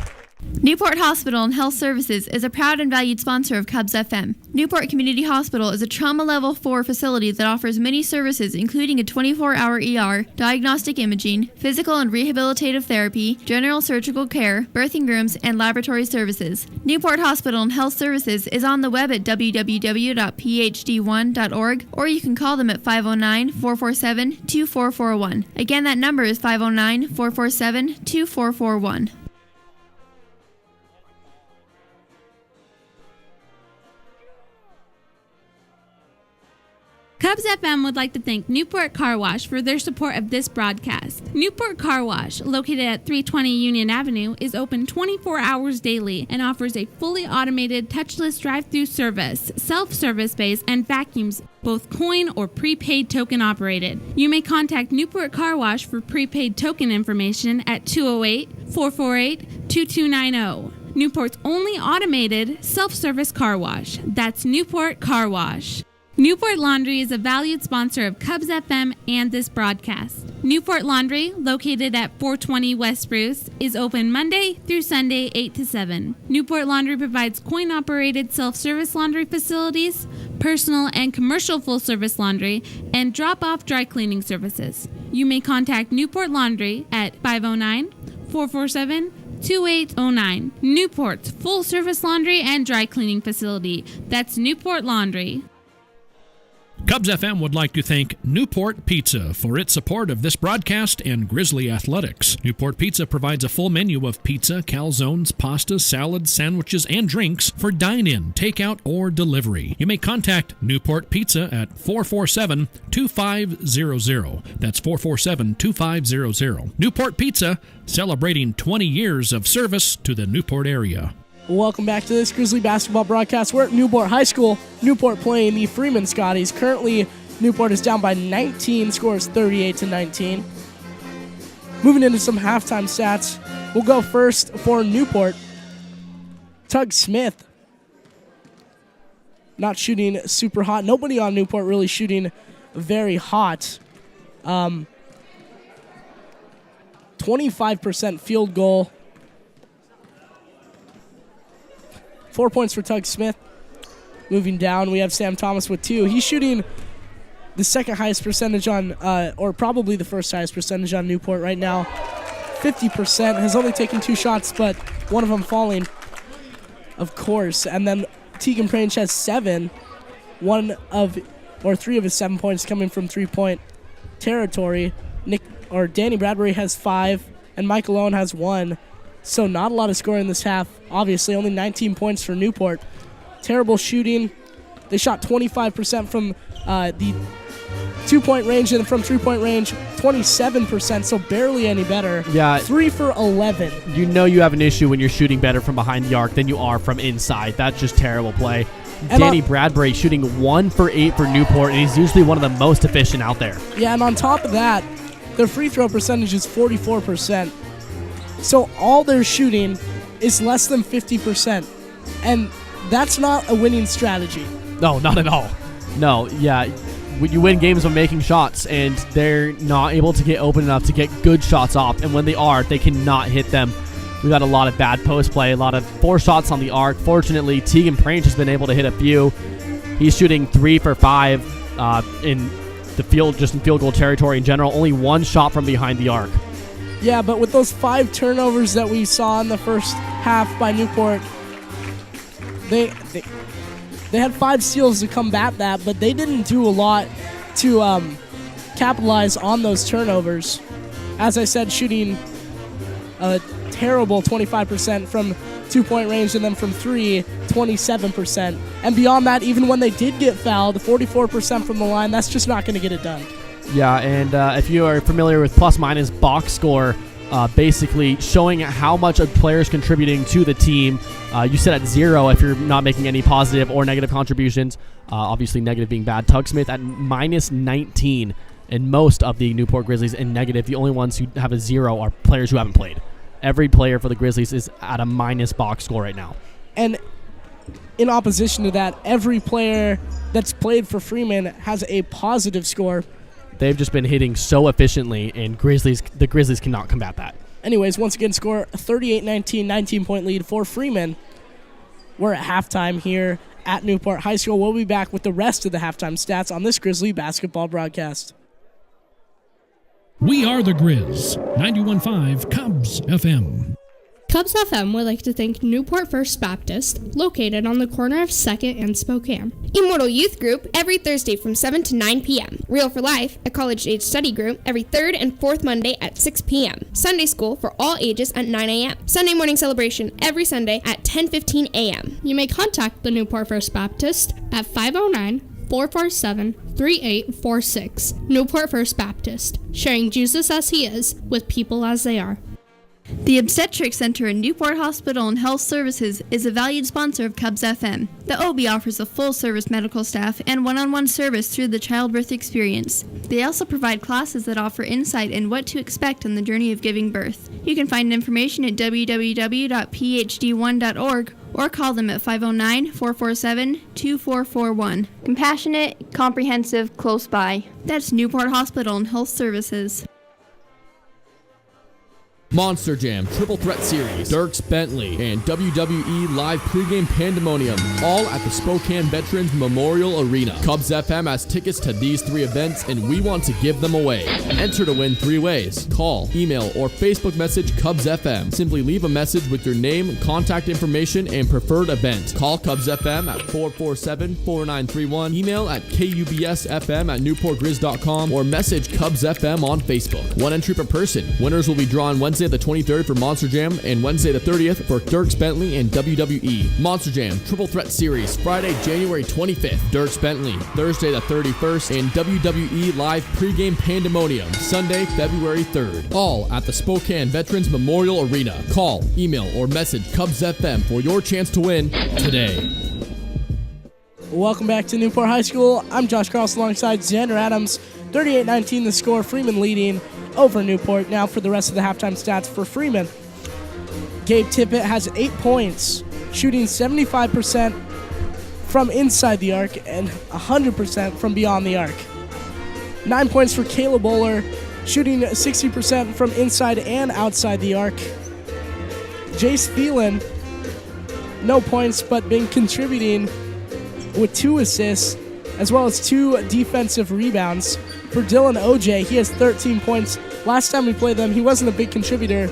Newport Hospital and Health Services is a proud and valued sponsor of Cubs FM. Newport Community Hospital is a trauma level 4 facility that offers many services including a 24-hour ER, diagnostic imaging, physical and rehabilitative therapy, general surgical care, birthing rooms, and laboratory services. Newport Hospital and Health Services is on the web at www.phd1.org, or you can call them at 509-447-2441. Again, that number is 509-447-2441. Cubs FM would like to thank Newport Car Wash for their support of this broadcast. Newport Car Wash, located at 320 Union Avenue, is open 24 hours daily and offers a fully automated touchless drive-through service, self-service bays, and vacuums, both coin or prepaid token operated. You may contact Newport Car Wash for prepaid token information at 208-448-2290. Newport's only automated self-service car wash. That's Newport Car Wash. Newport Laundry is a valued sponsor of Cubs FM and this broadcast. Newport Laundry, located at 420 West Spruce, is open Monday through Sunday 8 to 7. Newport Laundry provides coin-operated self-service laundry facilities, personal and commercial full-service laundry, and drop-off dry cleaning services. You may contact Newport Laundry at 509-447-2809. Newport's full-service laundry and dry cleaning facility. That's Newport Laundry. Cubs FM would like to thank Newport Pizza for its support of this broadcast and Grizzly Athletics. Newport Pizza provides a full menu of pizza, calzones, pasta, salads, sandwiches, and drinks for dine-in, takeout, or delivery. You may contact Newport Pizza at 447-2500. That's 447-2500. Newport Pizza, celebrating 20 years of service to the Newport area. Welcome back to this Grizzly basketball broadcast. We're at Newport High School. Newport playing the Freeman Scotties. Currently, Newport is down by 19, scores 38-19. Moving into some halftime stats, we'll go first for Newport. Tug Smith, not shooting super hot. Nobody on Newport really shooting very hot. 25% field goal. 4 points for Tug Smith. Moving down, we have Sam Thomas with 2. He's shooting the second highest percentage on, or probably the first highest percentage on Newport right now. 50%, has only taken 2 shots, but one of them falling, of course. And then Tegan Prange has 7. 3 of his 7 points coming from 3-point territory. Danny Bradbury has 5, and Mike Alone has 1. So not a lot of scoring this half. Obviously, only 19 points for Newport. Terrible shooting. They shot 25% from the 2-point range, and from 3-point range, 27%, so barely any better. Yeah. 3 for 11. You know you have an issue when you're shooting better from behind the arc than you are from inside. That's just terrible play. And Danny Bradbury shooting 1 for 8 for Newport, and he's usually one of the most efficient out there. Yeah, and on top of that, their free throw percentage is 44%. So all they're shooting is less than 50%. And that's not a winning strategy. No, not at all. No, yeah. You win games by making shots, and they're not able to get open enough to get good shots off. And when they are, they cannot hit them. We got a lot of bad post play, a lot of 4 shots on the arc. Fortunately, Tegan Prange has been able to hit a few. He's shooting 3 for 5 in the field, just in field goal territory in general. Only 1 shot from behind the arc. Yeah, but with those 5 turnovers that we saw in the first half by Newport, they had 5 steals to combat that, but they didn't do a lot to capitalize on those turnovers. As I said, shooting a terrible 25% from 2-point range, and then from 3, 27%. And beyond that, even when they did get fouled, 44% from the line, that's just not going to get it done. Yeah, and if you are familiar with plus-minus box score, basically showing how much a player is contributing to the team, you set at 0 if you're not making any positive or negative contributions. Obviously, negative being bad. Tug Smith at minus 19, and most of the Newport Grizzlies in negative. The only ones who have a 0 are players who haven't played. Every player for the Grizzlies is at a minus box score right now. And in opposition to that, every player that's played for Freeman has a positive score. They've just been hitting so efficiently, and the Grizzlies cannot combat that. Anyways, once again, score 38-19, 19-point lead for Freeman. We're at halftime here at Newport High School. We'll be back with the rest of the halftime stats on this Grizzly basketball broadcast. We are the Grizz, 91.5 Cubs FM. Cubs FM would like to thank Newport First Baptist, located on the corner of 2nd and Spokane. Immortal Youth Group every Thursday from 7 to 9 p.m. Real for Life, a college-age study group, every 3rd and 4th Monday at 6 p.m. Sunday School for all ages at 9 a.m. Sunday morning celebration every Sunday at 10:15 a.m. You may contact the Newport First Baptist at 509 447-3846. Newport First Baptist, sharing Jesus as he is with people as they are. The Obstetric Center in Newport Hospital and Health Services is a valued sponsor of Cubs FM. The OB offers a full-service medical staff and one-on-one service through the childbirth experience. They also provide classes that offer insight in what to expect on the journey of giving birth. You can find information at www.phd1.org or call them at 509-447-2441. Compassionate, comprehensive, close by. That's Newport Hospital and Health Services. Monster Jam, Triple Threat Series, Dierks Bentley, and WWE Live Pregame Pandemonium, all at the Spokane Veterans Memorial Arena. Cubs FM has tickets to these 3 events, and we want to give them away. Enter to win 3 ways. Call, email, or Facebook message Cubs FM. Simply leave a message with your name, contact information, and preferred event. Call Cubs FM at 447-4931, email at kubsfm@newportgrizz.com, or message Cubs FM on Facebook. 1 entry per person. Winners will be drawn Wednesday the 23rd for Monster Jam and Wednesday the 30th for Dierks Bentley and WWE. Monster Jam Triple Threat Series, Friday, January 25th, Dierks Bentley, Thursday the 31st, and WWE Live Pregame Pandemonium, Sunday, February 3rd. All at the Spokane Veterans Memorial Arena. Call, email, or message Cubs FM for your chance to win today. Welcome back to Newport High School. I'm Josh Carlson alongside Xander Adams. 38-19 the score, Freeman leading over Newport. Now for the rest of the halftime stats for Freeman. Gabe Tippett has 8 points, shooting 75% from inside the arc and 100% from beyond the arc. 9 points for Caleb Bowler, shooting 60% from inside and outside the arc. Jace Phelan, no points, but been contributing with 2 assists as well as 2 defensive rebounds. For Dylan OJ, he has 13 points. Last time we played them, he wasn't a big contributor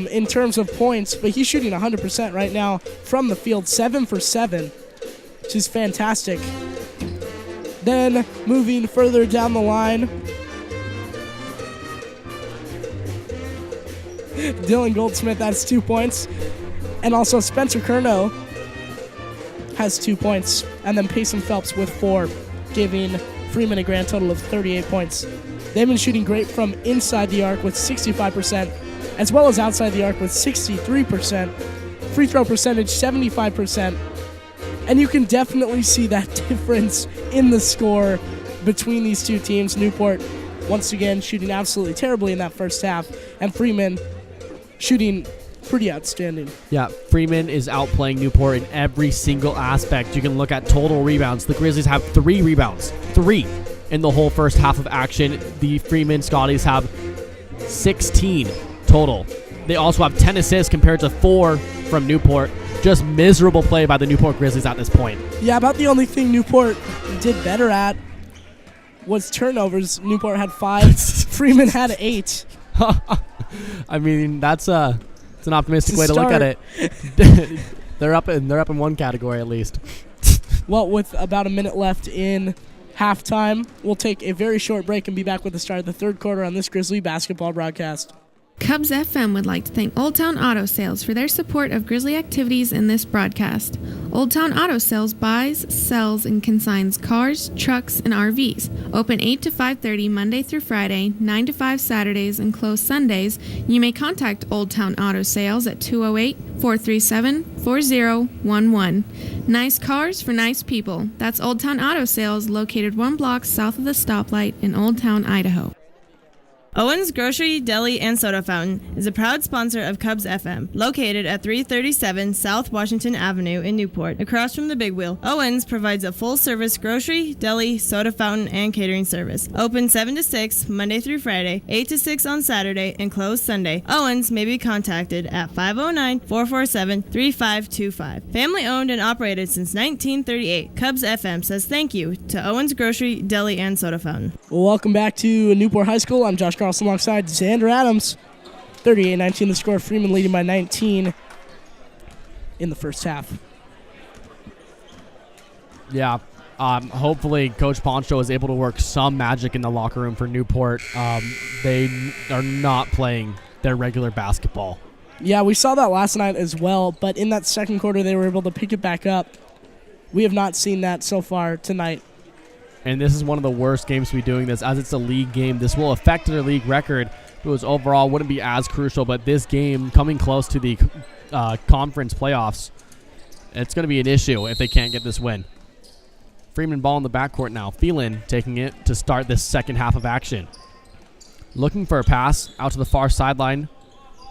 in terms of points, but he's shooting 100% right now from the field, 7 for 7, which is fantastic. Then, moving further down the line, Dylan Goldsmith has 2 points, and also Spencer Curnow has 2 points, and then Payson Phelps with 4, giving Freeman a grand total of 38 points. They've been shooting great from inside the arc with 65%, as well as outside the arc with 63%. Free throw percentage, 75%. And you can definitely see that difference in the score between these 2 teams. Newport, once again, shooting absolutely terribly in that first half, and Freeman shooting pretty outstanding. Yeah, Freeman is outplaying Newport in every single aspect. You can look at total rebounds. The Grizzlies have 3 rebounds. 3 in the whole first half of action. The Freeman Scotties have 16 total. They also have 10 assists compared to 4 from Newport. Just miserable play by the Newport Grizzlies at this point. Yeah, about the only thing Newport did better at was turnovers. Newport had 5. Freeman had 8. I mean, that's an optimistic way to look at it. They're up in one category at least. Well, with about a minute left in halftime, we'll take a very short break and be back with the start of the third quarter on this Grizzly basketball broadcast. Cubs FM would like to thank Old Town Auto Sales for their support of Grizzly activities in this broadcast. Old Town Auto Sales buys, sells, and consigns cars, trucks, and RVs. Open 8 to 5:30 Monday through Friday, 9 to 5 Saturdays, and closed Sundays. You may contact Old Town Auto Sales at 208-437-4011. Nice cars for nice people. That's Old Town Auto Sales, located 1 block south of the stoplight in Old Town, Idaho. Owen's Grocery, Deli, and Soda Fountain is a proud sponsor of Cubs FM, located at 337 South Washington Avenue in Newport, across from the Big Wheel. Owen's provides a full-service grocery, deli, soda fountain, and catering service. Open 7 to 6, Monday through Friday, 8 to 6 on Saturday, and closed Sunday. Owen's may be contacted at 509-447-3525. Family-owned and operated since 1938, Cubs FM says thank you to Owen's Grocery, Deli, and Soda Fountain. Welcome back to Newport High School. I'm Josh Carlson alongside Xander Adams. 38-19 the score. Freeman leading by 19 in the first half. Yeah, hopefully Coach Poncho is able to work some magic in the locker room for Newport. They are not playing their regular basketball. Yeah, we saw that last night as well, but in that second quarter they were able to pick it back up. We have not seen that so far tonight. And this is one of the worst games to be doing this, as it's a league game. This will affect their league record. If it was overall, wouldn't be as crucial, but this game coming close to the conference playoffs, it's going to be an issue if they can't get this win. Freeman ball in the backcourt now. Phelan taking it to start this second half of action. Looking for a pass out to the far sideline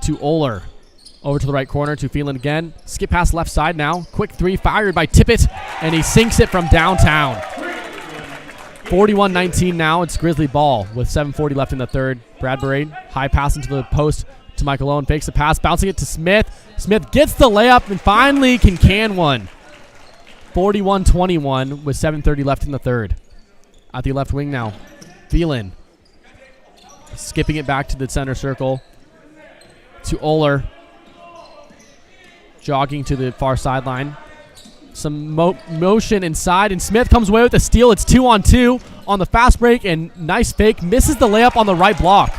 to Oler. Over to the right corner to Phelan again. Skip pass left side now. Quick three fired by Tippett, and he sinks it from downtown. 41-19 now. It's Grizzly ball with 7:40 left in the third. Bradbury high pass into the post to Michael Owen. Fakes the pass, bouncing it to Smith. Smith gets the layup and finally can one. 41-21 with 7:30 left in the third. At the left wing now. Phelan skipping it back to the center circle to Oler. Jogging to the far sideline. Some motion inside, and Smith comes away with a steal. It's 2-on-2 on the fast break, and nice fake. Misses the layup on the right block.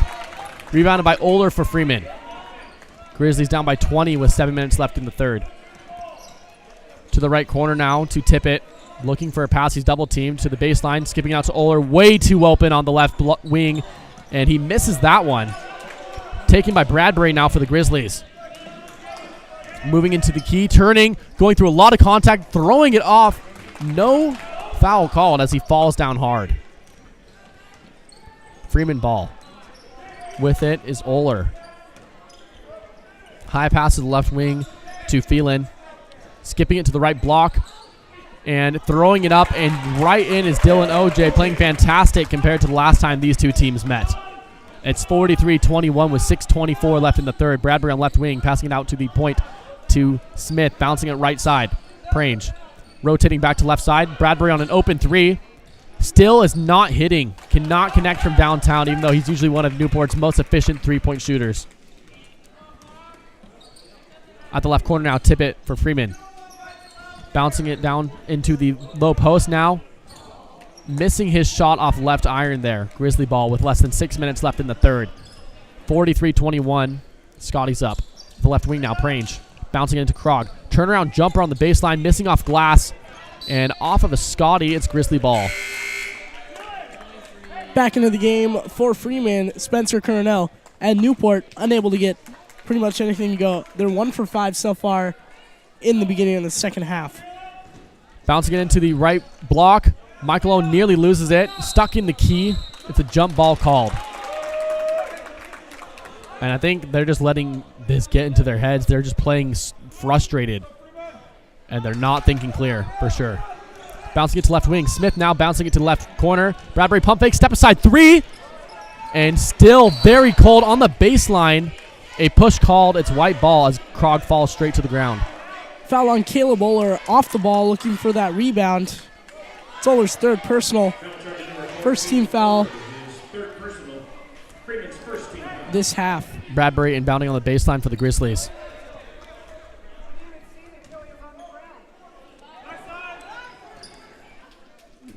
Rebounded by Oler for Freeman. Grizzlies down by 20 with 7 minutes left in the third. To the right corner now to Tippett. Looking for a pass. He's double teamed to the baseline. Skipping out to Oler. Way too open on the left wing, and he misses that one. Taken by Bradbury now for the Grizzlies. Moving into the key, turning, going through a lot of contact, throwing it off. No foul called as he falls down hard. Freeman ball. With it is Oler. High pass to the left wing to Phelan. Skipping it to the right block and throwing it up, and right in is Dylan OJ, playing fantastic compared to the last time these two teams met. It's 43-21 with 6:24 left in the third. Bradbury on left wing, passing it out to the point to Smith, bouncing it right side. Prange rotating back to left side. Bradbury on an open three. Still is not hitting. Cannot connect from downtown, even though he's usually one of Newport's most efficient three-point shooters. At the left corner now, Tippett for Freeman. Bouncing it down into the low post now. Missing his shot off left iron there. Grizzly ball with less than 6 minutes left in the third. 43-21. Scotties up. The left wing now, Prange. Bouncing into Krog. Turnaround jumper on the baseline, missing off glass. And off of a Scotty, it's Grizzly ball. Back into the game for Freeman, Spencer Coronel. And Newport unable to get pretty much anything to go. They're 1 for 5 so far in the beginning of the second half. Bouncing it into the right block. Michael Owen nearly loses it. Stuck in the key. It's a jump ball called. And I think they're just letting this get into their heads. They're just playing frustrated. And they're not thinking clear, for sure. Bouncing it to left wing. Smith now bouncing it to the left corner. Bradbury pump fake, step aside three. And still very cold on the baseline. A push called. It's white ball as Krog falls straight to the ground. Foul on Caleb Oler off the ball, looking for that rebound. It's Oler's third personal. First team foul this half. Bradbury inbounding on the baseline for the Grizzlies.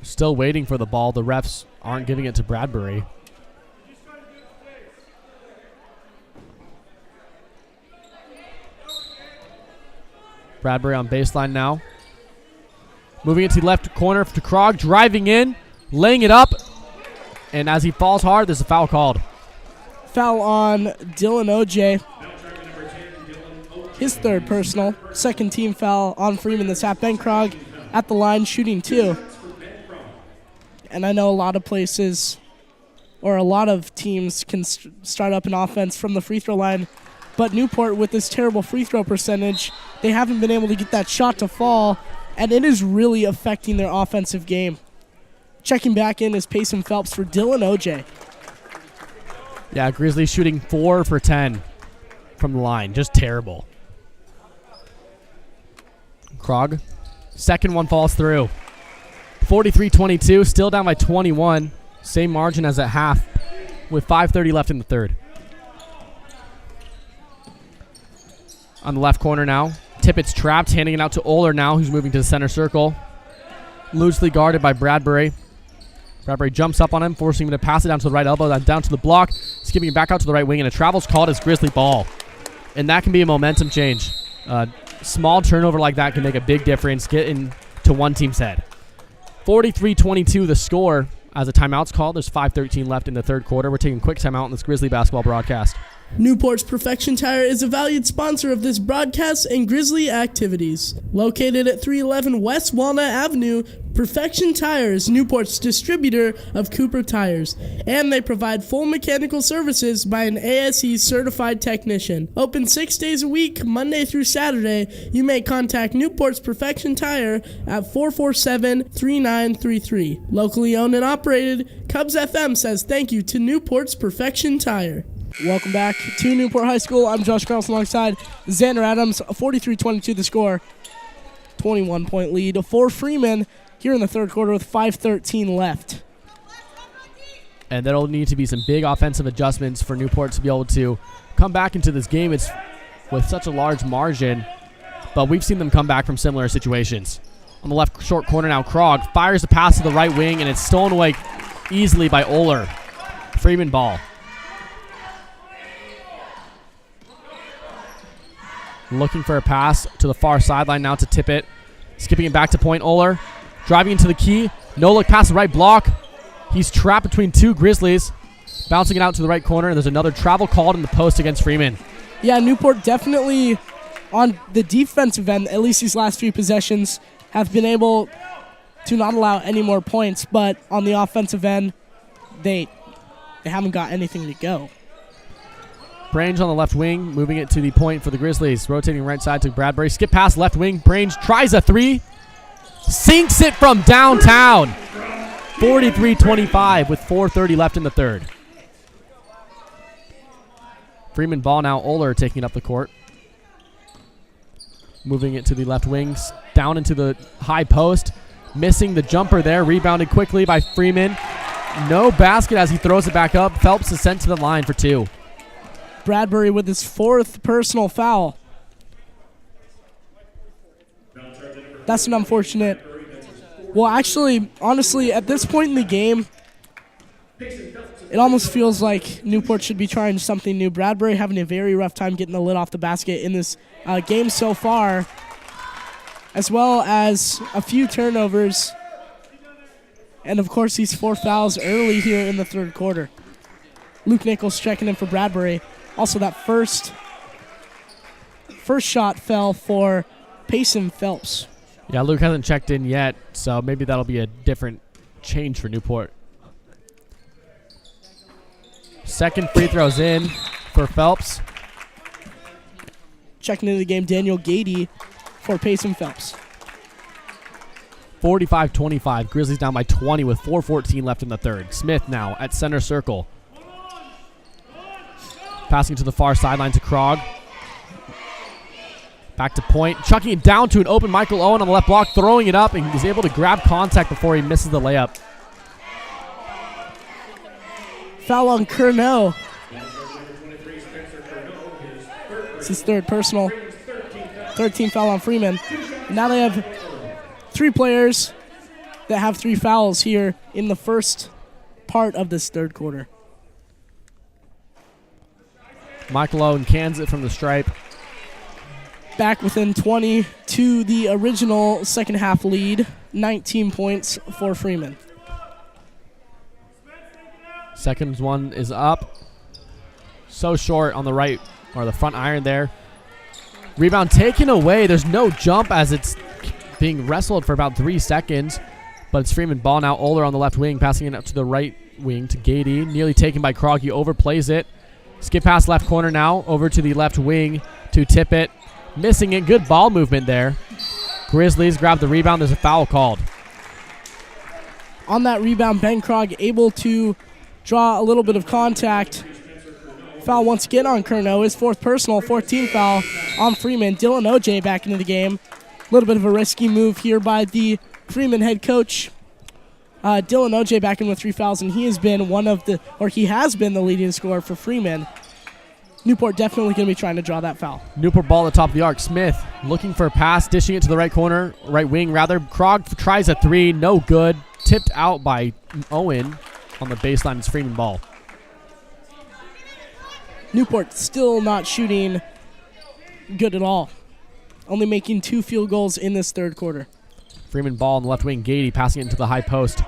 Still waiting for the ball. The refs aren't giving it to Bradbury. Bradbury on baseline now. Moving into the left corner to Krog, driving in, laying it up. And as he falls hard, there's a foul called. Foul on Dylan OJ. His third personal. Second team foul on Freeman this half. Ben Krog at the line shooting 2. And I know a lot of places, or a lot of teams can start up an offense from the free throw line. But Newport, with this terrible free throw percentage, they haven't been able to get that shot to fall, and it is really affecting their offensive game. Checking back in is Payson Phelps for Dylan OJ. Yeah, Grizzlies shooting 4 for 10 from the line. Just terrible. Krog. Second one falls through. 43-22, still down by 21. Same margin as at half with 5:30 left in the third. On the left corner now. Tippett's trapped, handing it out to Oler now, who's moving to the center circle. Loosely guarded by Bradbury. Bradbury jumps up on him, forcing him to pass it down to the right elbow, then down to the block, skipping it back out to the right wing, and a travel's called as Grizzly ball. And that can be a momentum change. Small turnover like that can make a big difference, get into one team's head. 43-22 the score as a timeout's called. There's 5:13 left in the third quarter. We're taking a quick timeout in this Grizzly basketball broadcast. Newport's Perfection Tire is a valued sponsor of this broadcast and Grizzly activities. Located at 311 West Walnut Avenue, Perfection Tire is Newport's distributor of Cooper tires, and they provide full mechanical services by an ASE certified technician. Open 6 days a week, Monday through Saturday. You may contact Newport's Perfection Tire at 447-3933. Locally owned and operated, Cubs FM says thank you to Newport's Perfection Tire. Welcome back to Newport High School. I'm Josh Carlson alongside Xander Adams. 43-22 the score. 21-point lead for Freeman here in the third quarter with 5:13 left. And there'll need to be some big offensive adjustments for Newport to be able to come back into this game. It's with such a large margin, but we've seen them come back from similar situations. On the left short corner now, Krog fires a pass to the right wing, and it's stolen away easily by Oler. Freeman ball. Looking for a pass to the far sideline now to Tippett. Skipping it back to point. Oler driving into the key. No look past the right block. He's trapped between two Grizzlies. Bouncing it out to the right corner, and there's another travel called in the post against Freeman. Yeah, Newport definitely on the defensive end, at least these last few possessions, have been able to not allow any more points, but on the offensive end, they haven't got anything to go. Brange on the left wing, moving it to the point for the Grizzlies. Rotating right side to Bradbury. Skip pass left wing. Brange tries a three. Sinks it from downtown. 43-25 with 4:30 left in the third. Freeman ball now. Oler taking it up the court. Moving it to the left wings. Down into the high post. Missing the jumper there. Rebounded quickly by Freeman. No basket as he throws it back up. Phelps is sent to the line for two. Bradbury with his fourth personal foul. That's an unfortunate. Well, actually, honestly, at this point in the game, it almost feels like Newport should be trying something new. Bradbury having a very rough time getting the lid off the basket in this game so far, as well as a few turnovers. And, of course, these 4 fouls early here in the third quarter. Luke Nichols checking in for Bradbury. Also, that first shot fell for Payson Phelps. Yeah, Luke hasn't checked in yet, so maybe that'll be a different change for Newport. Second free throw's in for Phelps. Checking into the game, Daniel Gady for Payson Phelps. 45-25. Grizzlies down by 20 with 4:14 left in the third. Smith now at center circle. Passing to the far sideline to Krog. Back to point. Chucking it down to an open Michael Owen on the left block. Throwing it up, and he's able to grab contact before he misses the layup. Foul on Curnow. It's his third personal. 13 foul on Freeman. Now they have 3 players that have 3 fouls here in the first part of this third quarter. Michael Owen cans it from the stripe. Back within 20 to the original second half lead. 19 points for Freeman. Second one is up. So short on the right, or the front iron there. Rebound taken away. There's no jump as it's being wrestled for about 3 seconds. But it's Freeman ball now. Oler on the left wing, passing it up to the right wing to Gady. Nearly taken by Krog. He overplays it. Skip past left corner now, over to the left wing to Tippett. Missing it. Good ball movement there. Grizzlies grab the rebound. There's a foul called. On that rebound, Ben Krog able to draw a little bit of contact. Foul once again on Curnow. His 4th personal, 14 foul on Freeman. Dylan OJ back into the game. A little bit of a risky move here by the Freeman head coach. Dylan OJ back in with 3 fouls, and he has been the leading scorer for Freeman. Newport definitely going to be trying to draw that foul. Newport ball at the top of the arc. Smith looking for a pass, dishing it to the right corner, right wing rather. Krog tries a 3, no good. Tipped out by Owen on the baseline. It's Freeman ball. Newport still not shooting good at all. Only making 2 field goals in this third quarter. Freeman ball on the left wing. Gady passing it into the high post.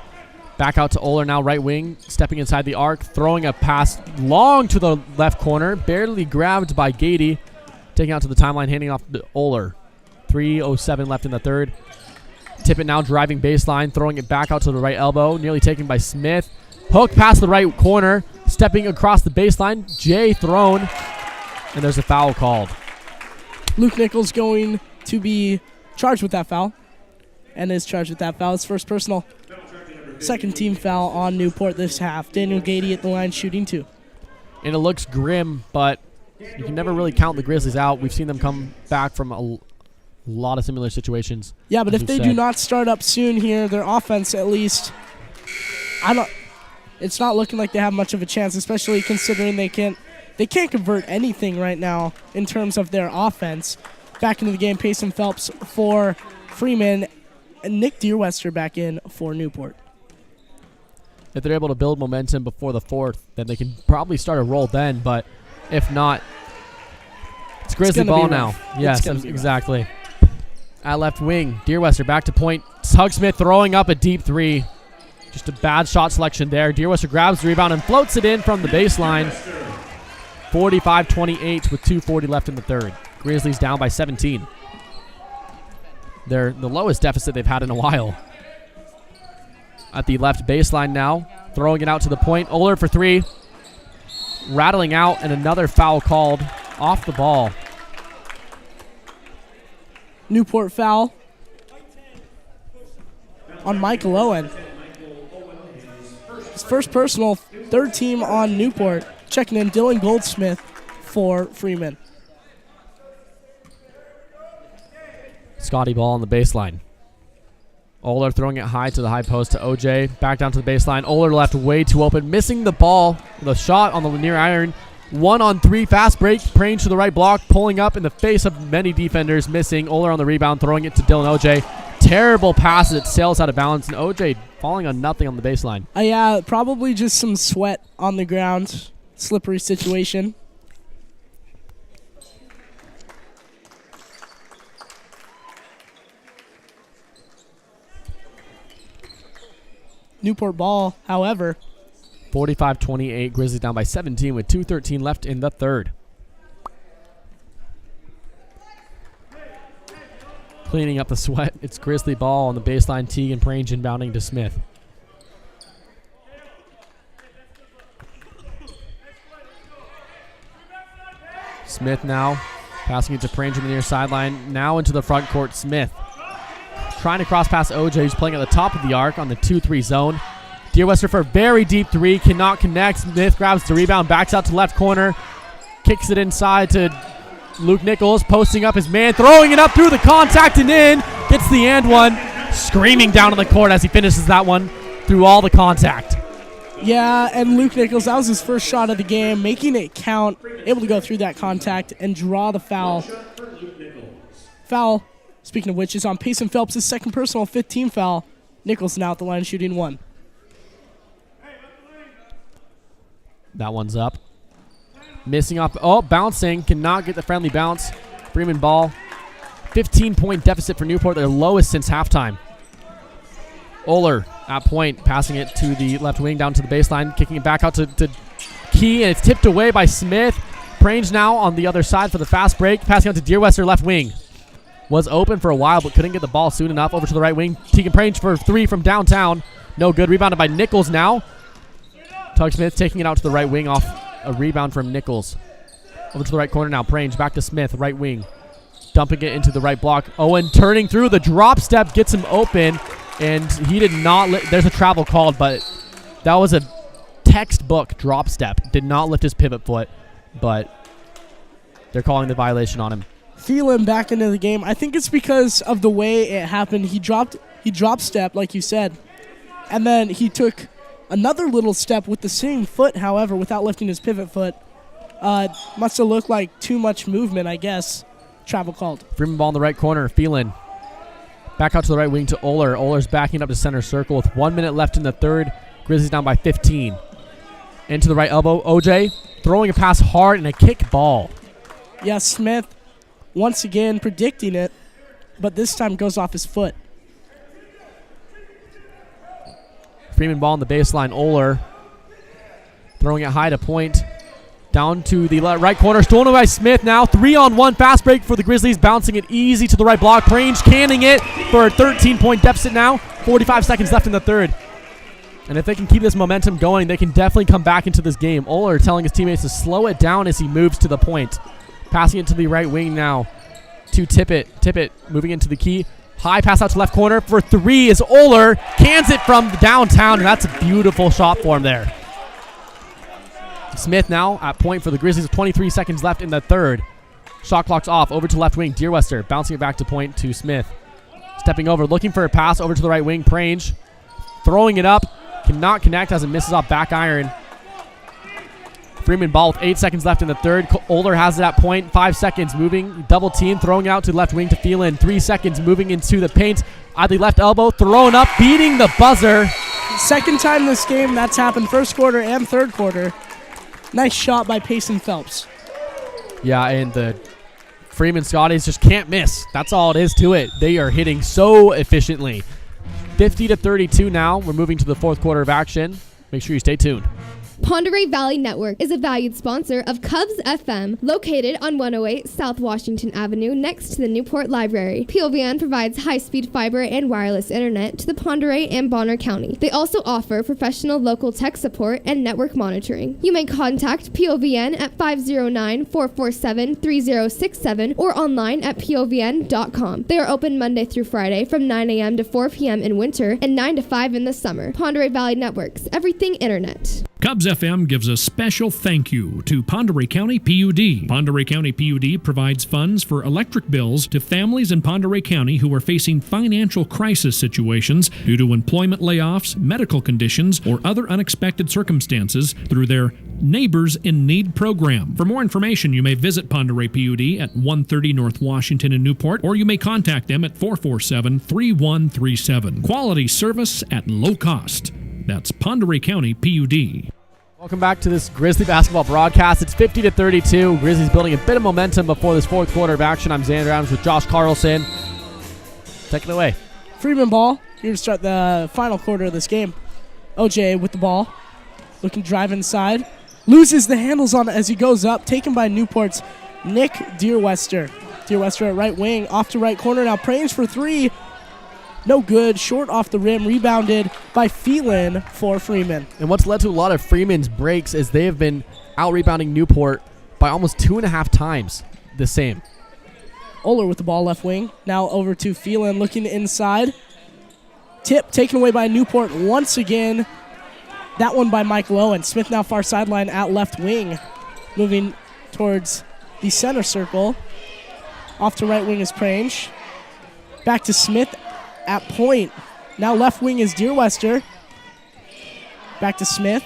Back out to Oler now, right wing, stepping inside the arc, throwing a pass long to the left corner, barely grabbed by Gady, taking out to the timeline, handing off to Oler. 3:07 left in the third. Tippett now driving baseline, throwing it back out to the right elbow, nearly taken by Smith. Hook past the right corner, stepping across the baseline. Jay thrown, and there's a foul called. Luke Nichols going to be charged with that foul, and is charged with that foul. It's first personal. Second team foul on Newport this half. Daniel Gady at the line shooting 2. And it looks grim, but you can never really count the Grizzlies out. We've seen them come back from a lot of similar situations. Yeah, but if they do not start up soon here, their offense at least, it's not looking like they have much of a chance, especially considering they can't convert anything right now in terms of their offense. Back into the game, Payson Phelps for Freeman, and Nick Deerwester back in for Newport. If they're able to build momentum before the fourth, then they can probably start a roll then, but if not, it's Grizzly ball now. Yes, exactly. At left wing, Deerwester back to point. Hug Smith throwing up a deep three. Just a bad shot selection there. Deerwester grabs the rebound and floats it in from the baseline. 45-28 with 2:40 left in the third. Grizzlies down by 17. They're the lowest deficit they've had in a while. At the left baseline now, throwing it out to the point. Oler for 3. Rattling out, and another foul called off the ball. Newport foul on Michael Owen. His first personal, third team on Newport. Checking in Dylan Goldsmith for Freeman. Scotty ball on the baseline. Oler throwing it high to the high post to OJ. Back down to the baseline. Oler left way too open, missing the ball. The shot on the near iron. 1-on-3 fast break. Prange to the right block, pulling up in the face of many defenders, missing. Oler on the rebound, throwing it to Dylan OJ. Terrible pass. It sails out of bounds, and OJ falling on nothing on the baseline. Yeah, probably just some sweat on the ground. Slippery situation. Newport ball, however. 45-28, Grizzlies down by 17 with 2:13 left in the third. Cleaning up the sweat, it's Grizzly ball on the baseline. Teagan Prange inbounding to Smith. Smith now passing it to Prange on the near sideline. Now into the front court, Smith. Trying to cross past OJ, who's playing at the top of the arc on the 2-3 zone. Deerwester for a very deep 3, cannot connect. Smith grabs the rebound, backs out to left corner, kicks it inside to Luke Nichols, posting up his man, throwing it up through the contact and in. Gets the and one, screaming down on the court as he finishes that one through all the contact. Yeah, and Luke Nichols, that was his first shot of the game, making it count, able to go through that contact and draw the foul. Foul, speaking of which, is on Payson Phelps' second personal, 15 foul. Nichols now at the line shooting 1. That one's up. Missing off. Oh, bouncing. Cannot get the friendly bounce. Freeman ball. 15-point deficit for Newport. Their lowest since halftime. Oler at point. Passing it to the left wing down to the baseline. Kicking it back out to Key. And it's tipped away by Smith. Prange now on the other side for the fast break. Passing out to Deerwester left wing. Was open for a while but couldn't get the ball soon enough. Over to the right wing. Teagan Prange for 3 from downtown. No good. Rebounded by Nichols now. Tug Smith taking it out to the right wing off a rebound from Nichols. Over to the right corner now. Prange back to Smith, right wing. Dumping it into the right block. Owen turning through the drop step, gets him open, and he did not there's a travel called, but that was a textbook drop step. Did not lift his pivot foot, but they're calling the violation on him. Freeman back into the game. I think it's because of the way it happened. He dropped step, like you said, and then he took another little step with the same foot, however, without lifting his pivot foot. Must have looked like too much movement, I guess. Travel called. Freeman ball in the right corner. Phelan. Back out to the right wing to Oler. Oler's backing up to center circle with 1 minute left in the third. Grizzlies down by 15. Into the right elbow. OJ throwing a pass hard and a kick ball. Yeah, Smith once again predicting it, but this time goes off his foot. Freeman ball on the baseline. Oler throwing it high to point. Down to the right corner. Stolen away by Smith now. 3-on-1 fast break for the Grizzlies. Bouncing it easy to the right block. Prange canning it for a 13-point deficit now. 45 seconds left in the third. And if they can keep this momentum going, they can definitely come back into this game. Oler telling his teammates to slow it down as he moves to the point. Passing it to the right wing now to Tippett. Tippett moving into the key. High pass out to left corner for three is Oler. Cans it from downtown, and that's a beautiful shot for him there. Smith now at point for the Grizzlies with 23 seconds left in the third. Shot clock's off. Over to left wing. Deerwester bouncing it back to point to Smith. Stepping over, looking for a pass over to the right wing. Prange throwing it up. Cannot connect as it misses off back iron. Freeman ball with 8 seconds left in the third. Oler has it at point. 5 seconds moving. Double team. Throwing out to left wing to Phelan. 3 seconds moving into the paint. Idly left elbow. Thrown up. Beating the buzzer. Second time this game that's happened. First quarter and third quarter. Nice shot by Payson Phelps. Yeah, and the Freeman Scotties just can't miss. That's all it is to it. They are hitting so efficiently. 50-32 now. We're moving to the fourth quarter of action. Make sure you stay tuned. Ponderay Valley Network is a valued sponsor of Cubs FM, located on 108 South Washington Avenue next to the Newport Library. POVN provides high-speed fiber and wireless internet to the Ponderay and Bonner County. They also offer professional local tech support and network monitoring. You may contact POVN at 509-447-3067 or online at povn.com. They are open Monday through Friday from 9 a.m. to 4 p.m. in winter and 9 to 5 in the summer. Ponderay Valley Networks, everything internet. Cubs FM gives a special thank you to Ponderay County PUD. Ponderay County PUD provides funds for electric bills to families in Ponderay County who are facing financial crisis situations due to employment layoffs, medical conditions, or other unexpected circumstances through their Neighbors in Need program. For more information, you may visit Ponderay PUD at 130 North Washington in Newport, or you may contact them at 447-3137. Quality service at low cost. That's Ponderay County PUD. Welcome back to this Grizzly basketball broadcast. It's 50-32. Grizzlies building a bit of momentum before this fourth quarter of action. I'm Xander Adams with Josh Carlson. Take it away. Freeman ball here to start the final quarter of this game. OJ with the ball. Looking to drive inside. Loses the handles on it as he goes up. Taken by Newport's Nick Deerwester. Deerwester at right wing. Off to right corner now. Prange for three. No good. Short off the rim. Rebounded by Phelan for Freeman. And what's led to a lot of Freeman's breaks is they have been out-rebounding Newport by almost 2.5 times the same. Oler with the ball left wing. Now over to Phelan looking inside. Tip taken away by Newport once again. That one by Michael Owen. Smith now far sideline at left wing. Moving towards the center circle. Off to right wing is Prange. Back to Smith at point. Now left wing is Deerwester. Back to Smith.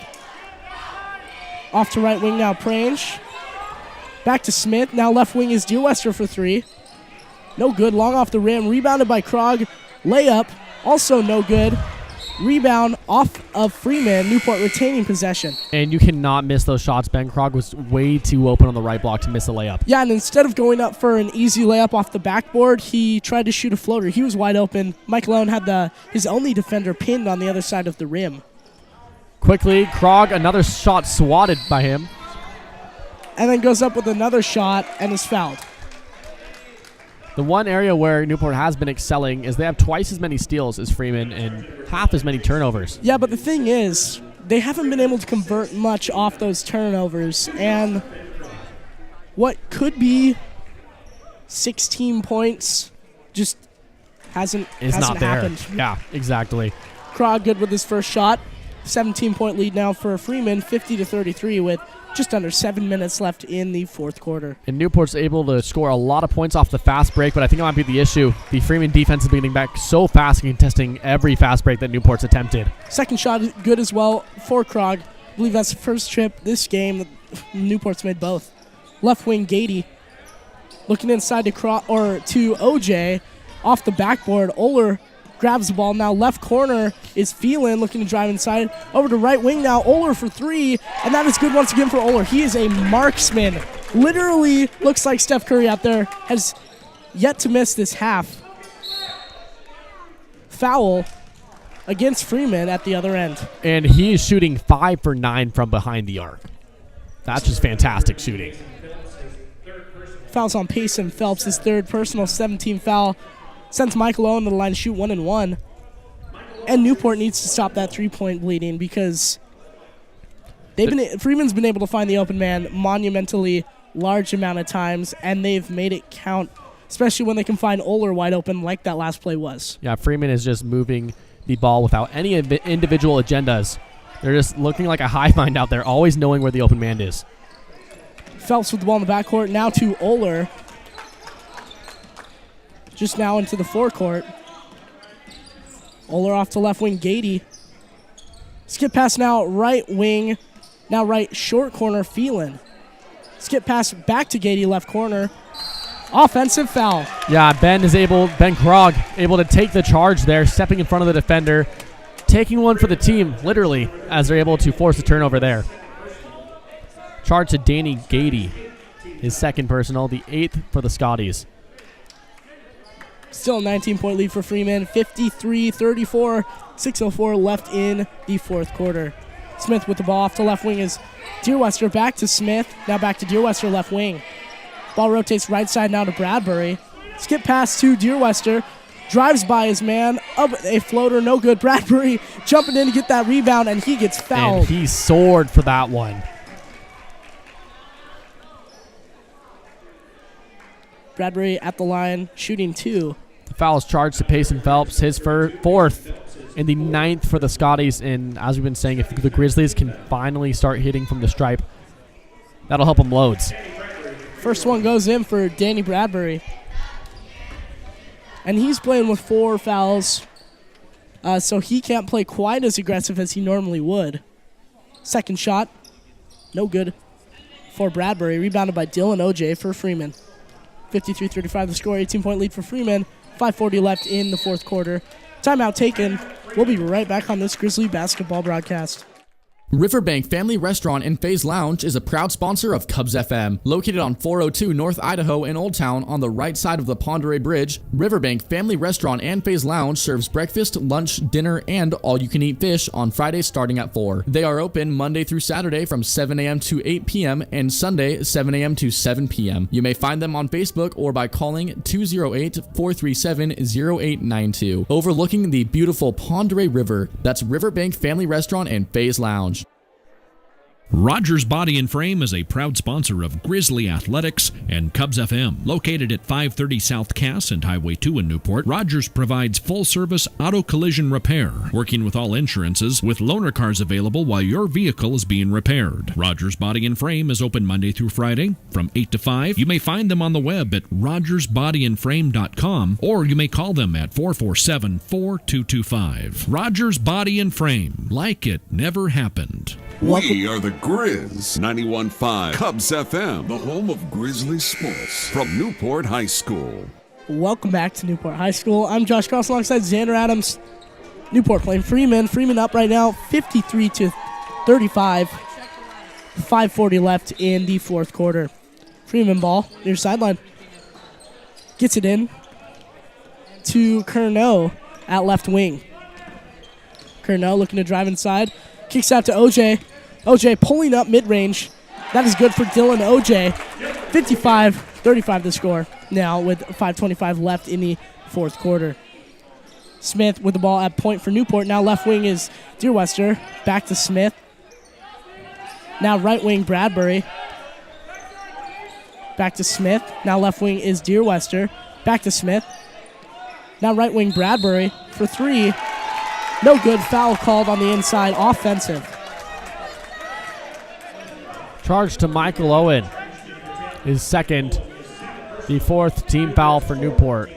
Off to right wing now Prange. Back to Smith. Now left wing is Deerwester for three. No good. Long off the rim. Rebounded by Krog. Layup. Also no good. Rebound off of Freeman. Newport retaining possession. And you cannot miss those shots. Ben Krog was way too open on the right block to miss a layup. Yeah, and instead of going up for an easy layup off the backboard, he tried to shoot a floater. He was wide open. Mike Lone had his only defender pinned on the other side of the rim. Quickly, Krog, another shot swatted by him. And then goes up with another shot and is fouled. The one area where Newport has been excelling is they have twice as many steals as Freeman and half as many turnovers. Yeah, but the thing is, they haven't been able to convert much off those turnovers. And what could be 16 points just hasn't happened. Yeah, exactly. Krog good with his first shot. 17-point lead now for Freeman, 50-33 with just under 7 minutes left in the fourth quarter. And Newport's able to score a lot of points off the fast break, but I think it might be the issue. The Freeman defense is getting back so fast and contesting every fast break that Newport's attempted. Second shot good as well for Krog. I believe that's the first trip this game that Newport's made both. Left wing Gady looking inside to OJ off the backboard. Oler grabs the ball. Now left corner is Phelan looking to drive inside. Over to right wing now. Oler for three. And that is good once again for Oler. He is a marksman. Literally looks like Steph Curry out there. Has yet to miss this half. Foul against Freeman at the other end. And he is shooting 5 for 9 from behind the arc. That's just fantastic shooting. Fouls on Payson Phelps, his third personal 17 foul. Sends Michael Owen to the line to shoot 1 and 1. And Newport needs to stop that three-point bleeding because Freeman's been able to find the open man monumentally large amount of times, and they've made it count, especially when they can find Oler wide open like that last play was. Yeah, Freeman is just moving the ball without any individual agendas. They're just looking like a hive mind out there, always knowing where the open man is. Phelps with the ball in the backcourt, now to Oler. Just now into the forecourt. Oler off to left wing, Gady. Skip pass now, right wing. Now right short corner, Phelan. Skip pass back to Gady, left corner. Offensive foul. Yeah, Ben Krog able to take the charge there, stepping in front of the defender, taking one for the team, literally, as they're able to force a turnover there. Charge to Danny Gady, his second personal, the 8th for the Scotties. Still a 19-point lead for Freeman, 53-34, 6:04 left in the fourth quarter. Smith with the ball off to left wing is Deerwester, back to Smith, now back to Deerwester left wing. Ball rotates right side now to Bradbury. Skip pass to Deerwester, drives by his man, up a floater, no good. Bradbury jumping in to get that rebound, and he gets fouled. And he soared for that one. Bradbury at the line, shooting 2. The foul is charged to Payson Phelps, his fourth and the 9th for the Scotties. And as we've been saying, if the Grizzlies can finally start hitting from the stripe, that'll help them loads. First one goes in for Danny Bradbury. And he's playing with 4 fouls, so he can't play quite as aggressive as he normally would. Second shot, no good for Bradbury. Rebounded by Dylan OJ for Freeman. 53-35 the score, 18-point lead for Freeman. 5:40 left in the fourth quarter. Timeout taken. We'll be right back on this Grizzly basketball broadcast. Riverbank Family Restaurant and Faze Lounge is a proud sponsor of Cubs FM. Located on 402 North Idaho in Old Town on the right side of the Ponderay Bridge, Riverbank Family Restaurant and Faze Lounge serves breakfast, lunch, dinner, and all-you-can-eat fish on Fridays starting at 4. They are open Monday through Saturday from 7 a.m. to 8 p.m. and Sunday 7 a.m. to 7 p.m. You may find them on Facebook or by calling 208-437-0892. Overlooking the beautiful Ponderay River, that's Riverbank Family Restaurant and Faze Lounge. Rogers Body and Frame is a proud sponsor of Grizzly Athletics and Cubs FM. Located at 530 South Cass and Highway 2 in Newport, Rogers provides full-service auto collision repair, working with all insurances, with loaner cars available while your vehicle is being repaired. Rogers Body and Frame is open Monday through Friday from 8 to 5. You may find them on the web at rogersbodyandframe.com, or you may call them at 447-4225. Rogers Body and Frame, like it never happened. We are the Grizz 91.5 Cubs FM, the home of Grizzly sports from Newport High School. Welcome back to Newport High School. I'm Josh Cross alongside Xander Adams. Newport playing Freeman. Freeman up right now, 53-35. 5:40 left in the fourth quarter. Freeman ball near sideline. Gets it in to Curnow at left wing. Curnow looking to drive inside. Kicks out to OJ. OJ pulling up mid-range. That is good for Dylan OJ. 55-35 the score now with 5:25 left in the fourth quarter. Smith with the ball at point for Newport. Now left wing is Deerwester. Back to Smith. Now right wing Bradbury. Back to Smith. Now left wing is Deerwester. Back to Smith. Now right wing Bradbury for 3. No good. Foul called on the inside. Offensive. Charge to Michael Owen. His second. The 4th team foul for Newport.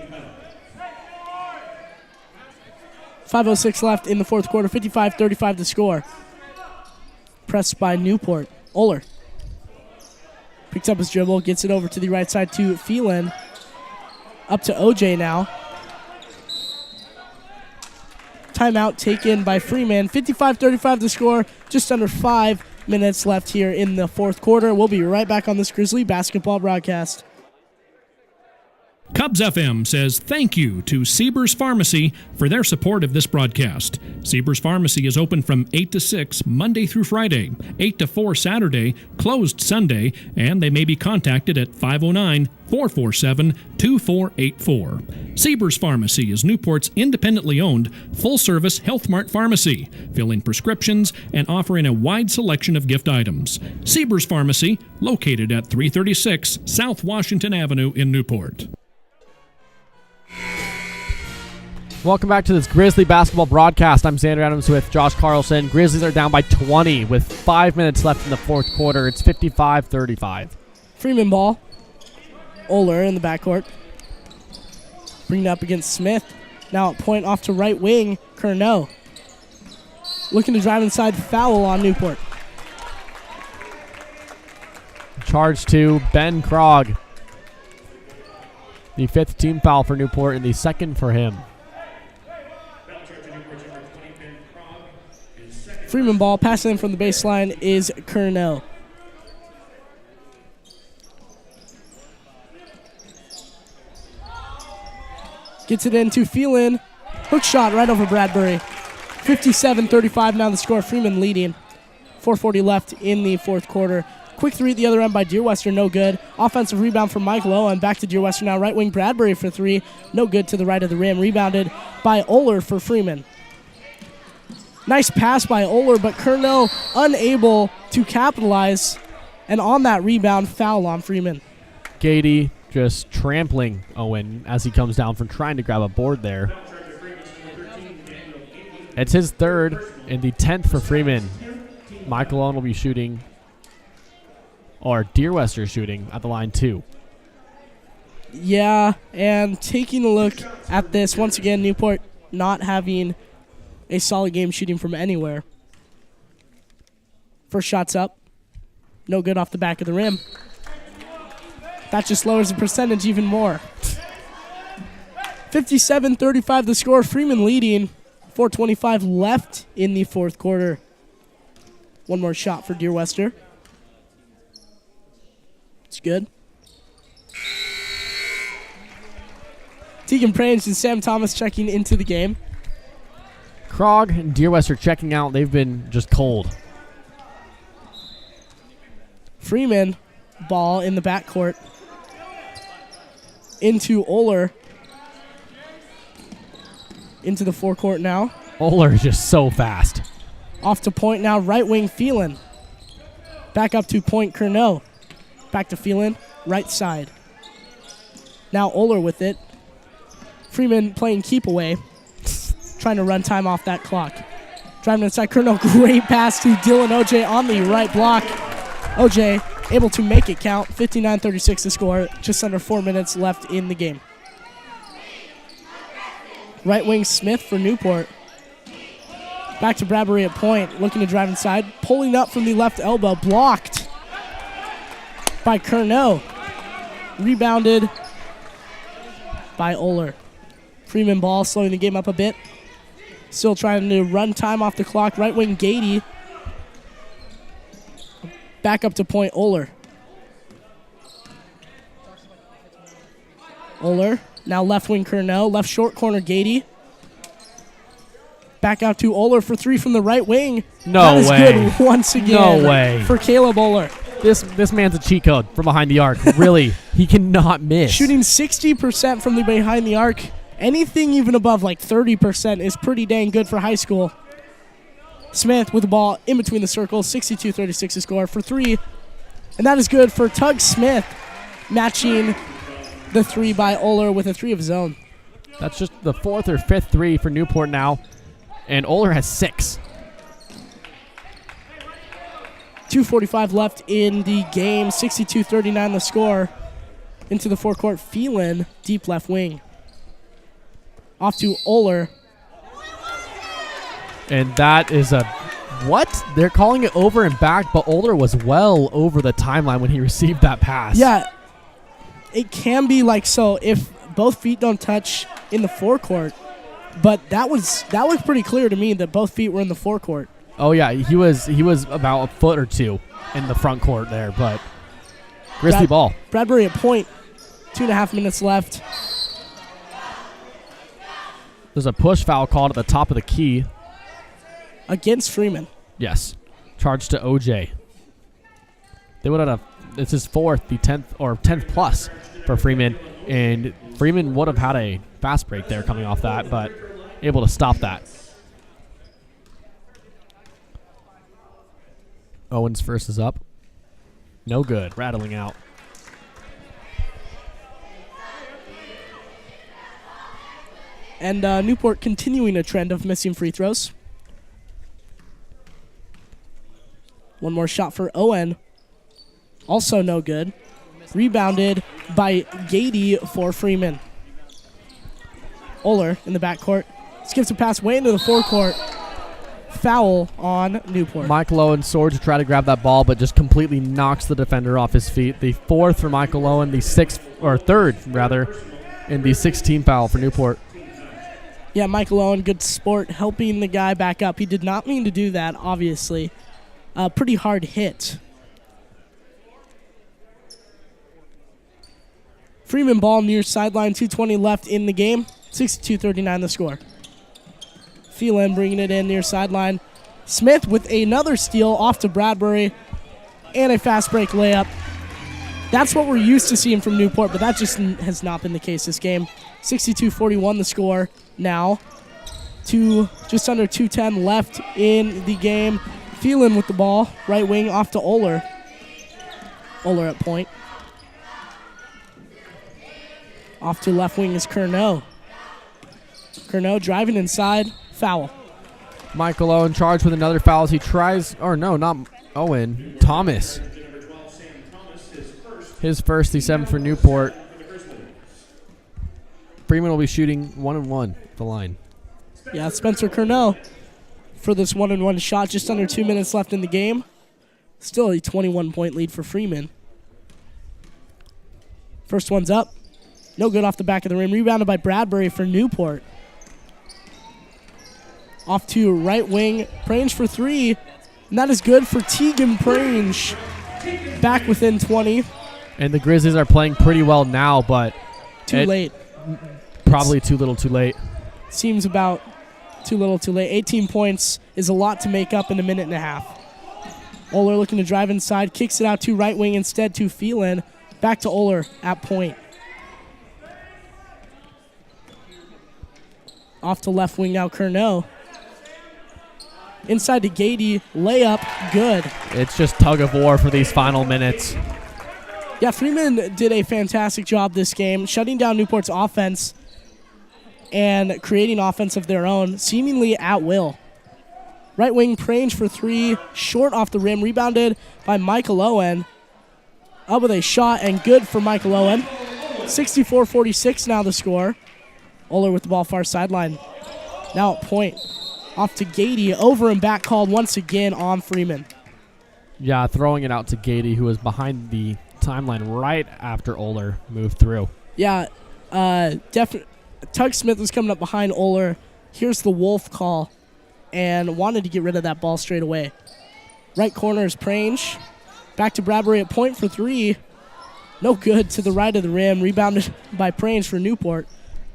5:06 left in the fourth quarter. 55-35 the score. Pressed by Newport. Oler picks up his dribble. Gets it over to the right side to Phelan. Up to OJ now. Timeout taken by Freeman. 55-35 the score. Just under 5 minutes left here in the fourth quarter. We'll be right back on this Grizzly basketball broadcast. Cubs FM says thank you to Siebers Pharmacy for their support of this broadcast. Siebers Pharmacy is open from 8 to 6 Monday through Friday, 8 to 4 Saturday, closed Sunday, and they may be contacted at 509-447-2484. Siebers Pharmacy is Newport's independently owned, full-service Health Mart pharmacy, filling prescriptions and offering a wide selection of gift items. Siebers Pharmacy, located at 336 South Washington Avenue in Newport. Welcome back to this Grizzly basketball broadcast. I'm Xander Adams with Josh Carlson. Grizzlies are down by 20 with 5 minutes left in the fourth quarter. It's 55-35. Freeman ball. Oler in the backcourt. Bring it up against Smith. Now at point off to right wing, Curnow. Looking to drive inside, foul on Newport. Charge to Ben Krog. The fifth team foul for Newport and the second for him. Freeman ball, passing in from the baseline is Curnow. Gets it into Phelan. Hook shot right over Bradbury. 57-35 now the score. Freeman leading. 4:40 left in the fourth quarter. Quick three at the other end by Deer Western, no good. Offensive rebound from Michael Owen. Back to Deer Western now. Right wing Bradbury for three. No good to the right of the rim. Rebounded by Oler for Freeman. Nice pass by Oler, but Curnow unable to capitalize. And on that rebound, foul on Freeman. Gady just trampling Owen as he comes down from trying to grab a board there. It's his third and the 10th for Freeman. Michael Owen will be shooting, or Deer Western shooting at the line too. Yeah, and taking a look at this, once again, Newport not having a solid game shooting from anywhere. First shot's up. No good off the back of the rim. That just lowers the percentage even more. 57-35 the score. Freeman leading. 4:25 left in the fourth quarter. One more shot for Deer Western. It's good. Tegan Prange and Sam Thomas checking into the game. Krog and Deer Western checking out. They've been just cold. Freeman, ball in the backcourt. Into Oler. Into the forecourt now. Oler is just so fast. Off to point now, right wing Phelan. Back up to point Curnow. Back to Phelan, right side. Now Oler with it. Freeman playing keep away. Trying to run time off that clock. Driving inside Curnow, great pass to Dylan OJ on the right block. OJ able to make it count. 59-36 to score. Just under 4 minutes left in the game. Right wing Smith for Newport. Back to Bradbury at point. Looking to drive inside. Pulling up from the left elbow. Blocked by Curnow. Rebounded by Oler. Freeman ball slowing the game up a bit. Still trying to run time off the clock. Right wing Gady. Back up to point Oler. Oler. Now left wing Curnow. Left short corner Gady. Back out to Oler for three from the right wing. No way. That is good once again. No way. For Caleb Oler. This man's a cheat code from behind the arc. Really, he cannot miss. Shooting 60% from the behind the arc. Anything even above like 30% is pretty dang good for high school. Smith with the ball in between the circles. 62-36 to score for three. And that is good for Tug Smith, matching the three by Oler with a three of his own. That's just the fourth or fifth three for Newport now. And Oler has 6. 2:45 left in the game. 62-39 the score. Into the forecourt, Phelan, deep left wing. Off to Oler. And that is a... What? They're calling it over and back, but Oler was well over the timeline when he received that pass. Yeah. It can be like so if both feet don't touch in the forecourt. But that was pretty clear to me that both feet were in the forecourt. Oh yeah, he was about a foot or two in the front court there, but Grizzly ball. Bradbury at point 2.5 minutes left. There's a push foul called at the top of the key. Against Freeman. Yes. Charge to OJ. They would have, it's his fourth, the 10th, or 10th plus for Freeman. And Freeman would have had a fast break there coming off that, but able to stop that. Owens first is up. No good. Rattling out. And Newport continuing a trend of missing free throws. One more shot for Owen. Also no good. Rebounded by Gady for Freeman. Oler in the backcourt. Skips a pass way into the forecourt. Foul on Newport. Michael Owen soared to try to grab that ball, but just completely knocks the defender off his feet. The fourth for Michael Owen, the third rather, and the 16th foul for Newport. Yeah, Michael Owen, good sport, helping the guy back up. He did not mean to do that, obviously. Pretty hard hit. Freeman ball near sideline, 2:20 left in the game. 62-39 the score. Phelan bringing it in near sideline. Smith with another steal off to Bradbury and a fast break layup. That's what we're used to seeing from Newport, but that just has not been the case this game. 62-41 the score now. Just under 2:10 left in the game. Phelan with the ball, right wing off to Oler. Oler at point. Off to left wing is Curnow. Curnow driving inside. Foul. Michael Owen charged with another foul as he tries, or no, not Owen, Thomas. His first, the 7th for Newport. Freeman will be shooting 1-1 at the line. Yeah, Spencer Curnow for this 1-1 shot. Just under 2 minutes left in the game. Still a 21-point lead for Freeman. First one's up. No good off the back of the rim. Rebounded by Bradbury for Newport. Off to right wing. Prange for three. And that is good for Tegan Prange. Back within 20. And the Grizzlies are playing pretty well now, but too late. Probably too little too late. Seems about too little too late. 18 points is a lot to make up in a minute and a half. Oler looking to drive inside. Kicks it out to right wing instead to Phelan. Back to Oler at point. Off to left wing now, Curnow. Inside to Gady, layup, good. It's just tug of war for these final minutes. Yeah, Freeman did a fantastic job this game, shutting down Newport's offense and creating offense of their own, seemingly at will. Right wing, Prange for three, short off the rim, rebounded by Michael Owen. Up with a shot, and good for Michael Owen. 64-46 now the score. Oler with the ball far sideline. Now at point. Off to Gady. Over and back called once again on Freeman. Yeah, throwing it out to Gady, who was behind the timeline right after Oler moved through. Yeah, Tug Smith was coming up behind Oler. Here's the Wolf call and wanted to get rid of that ball straight away. Right corner is Prange. Back to Bradbury at point for three. No good to the right of the rim. Rebounded by Prange for Newport.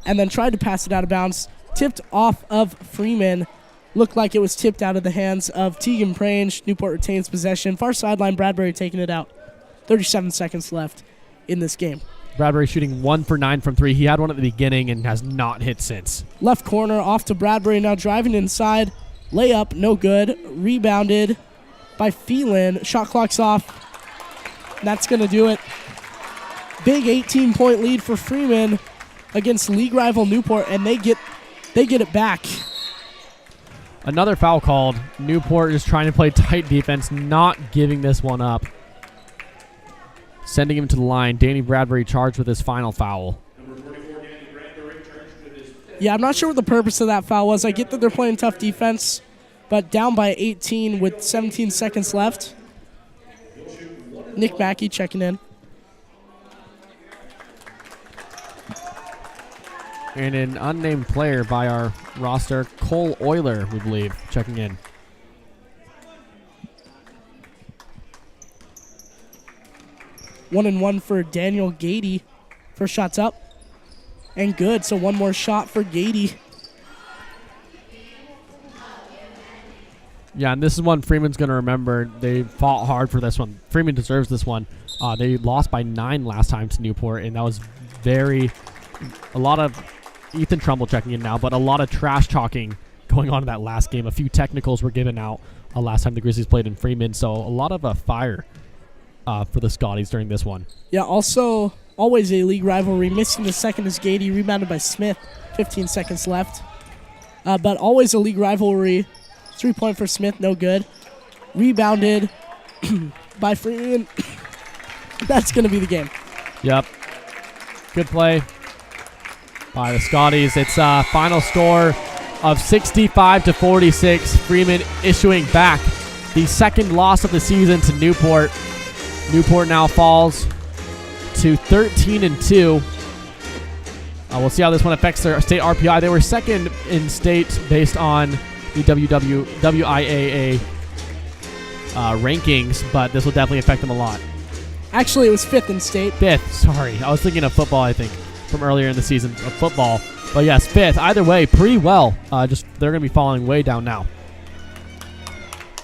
And then tried to pass it out of bounds. Tipped off of Freeman. Looked like it was tipped out of the hands of Tegan Prange. Newport retains possession. Far sideline, Bradbury taking it out. 37 seconds left in this game. Bradbury shooting 1 for 9 from three. He had one at the beginning and has not hit since. Left corner off to Bradbury, now driving inside. Layup, no good. Rebounded by Phelan. Shot clock's off. That's going to do it. Big 18-point lead for Freeman against league rival Newport, and they get it back. Another foul called. Newport is trying to play tight defense, not giving this one up. Sending him to the line. Danny Bradbury charged with his final foul. Yeah, I'm not sure what the purpose of that foul was. I get that they're playing tough defense, but down by 18 with 17 seconds left. Nick Mackey checking in. And an unnamed player by our roster, Cole Euler, we believe, checking in. One and one for Daniel Gady First shot's up. And good. So one more shot for Gady. Yeah, and this is one Freeman's going to remember. They fought hard for this one. Freeman deserves this one. They lost by 9 last time to Newport, and that was a lot of Ethan Trumbull checking in now, but a lot of trash talking going on in that last game. A few technicals were given out last time the Grizzlies played in Freeman, so a lot of fire for the Scotties during this one. Yeah, also always a league rivalry. Missing the second is Gady, rebounded by Smith. 15 seconds left. But always a league rivalry. 3-point for Smith, no good. Rebounded by Freeman. That's going to be the game. Yep. Good play by the Scotties. It's a final score of 65-46. Freeman issuing back the second loss of the season to Newport. Newport now falls to 13-2. We'll see how this one affects their state RPI. They were second in state based on the WIAA rankings, but this will definitely affect them a lot. Actually, it was 5th in state. 5th, sorry. I was thinking of football, I think, from earlier in the season of football. But yes, 5th. Either way, pretty well. Just they're going to be falling way down now.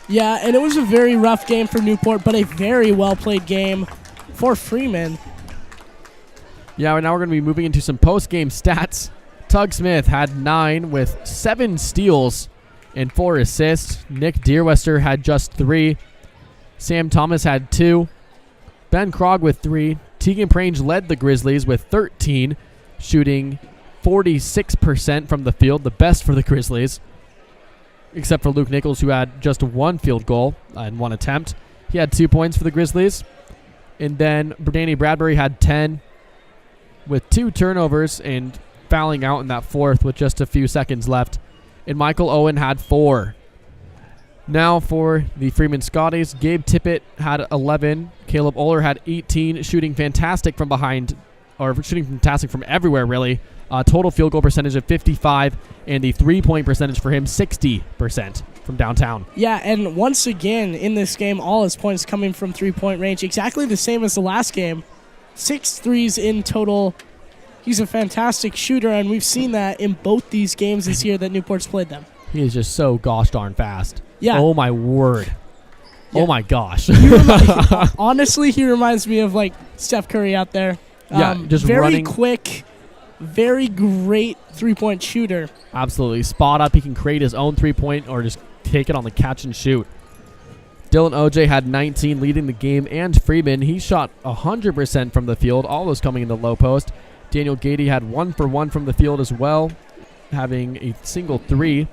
Yeah, and it was a very rough game for Newport, but a very well-played game for Freeman. Yeah, now we're going to be moving into some post-game stats. Tug Smith had 9 with 7 steals and 4 assists. Nick Deerwester had just 3. Sam Thomas had 2. Ben Krog with 3. Tegan Prange led the Grizzlies with 13, shooting 46% from the field, the best for the Grizzlies, except for Luke Nichols, who had just 1 field goal and 1 attempt. He had 2 points for the Grizzlies. And then Danny Bradbury had 10 with 2 turnovers and fouling out in that 4th with just a few seconds left. And Michael Owen had 4. Now for the Freeman Scotties, Gabe Tippett had 11. Caleb Oler had 18, shooting fantastic from behind, or shooting fantastic from everywhere, really. Total field goal percentage of 55, and the 3-point percentage for him, 60% from downtown. Yeah, and once again in this game, all his points coming from 3-point range, exactly the same as the last game. 6 threes in total. He's a fantastic shooter, and we've seen that in both these games this year that Newport's played them. He is just so gosh darn fast. Yeah. Oh, my word. Yeah. Oh, my gosh. Honestly, he reminds me of, like, Steph Curry out there. Yeah, just very running. Quick, very great 3-point shooter. Absolutely. Spot up. He can create his own 3-point or just take it on the catch and shoot. Dylan OJ had 19, leading the game, and Freeman. He shot 100% from the field, all those coming in the low post. Daniel Gady had 1 for 1 from the field as well, having a single 3.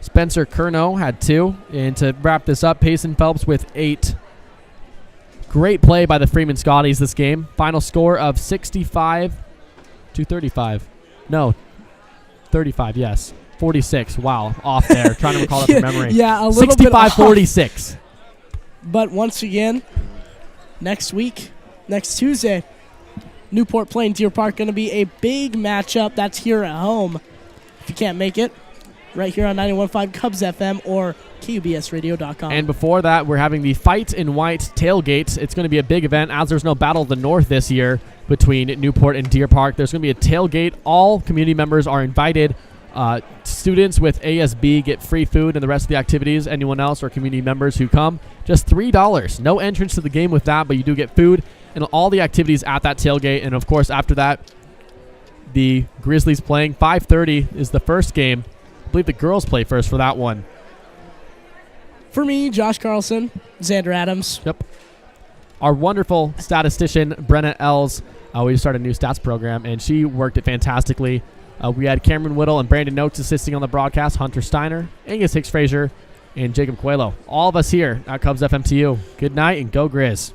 Spencer Curnow had 2. And to wrap this up, Payson Phelps with 8. Great play by the Freeman Scotties this game. Final score of 65-35. No, 35, yes. 46. Wow, off there. Trying to recall it from memory. Yeah, a little bit off. 65-46. But once again, next week, next Tuesday, Newport playing Deer Park, going to be a big matchup. That's here at home. If you can't make it, right here on 91.5 Cubs FM or KUBSradio.com. And before that, we're having the Fight in White tailgate. It's going to be a big event as there's no Battle of the North this year between Newport and Deer Park. There's going to be a tailgate. All community members are invited. Students with ASB get free food and the rest of the activities. Anyone else or community members who come, just $3. No entrance to the game with that, but you do get food and all the activities at that tailgate. And, of course, after that, the Grizzlies playing. 5:30 is the first game. I believe the girls play first for that one. For me, Josh Carlson, Xander Adams. Yep. Our wonderful statistician, Brenna Ells. We just started a new stats program, and she worked it fantastically. We had Cameron Whittle and Brandon Noakes assisting on the broadcast, Hunter Steiner, Angus Hicks-Frazier, and Jacob Coelho. All of us here at Cubs FMTU. Good night and go Grizz.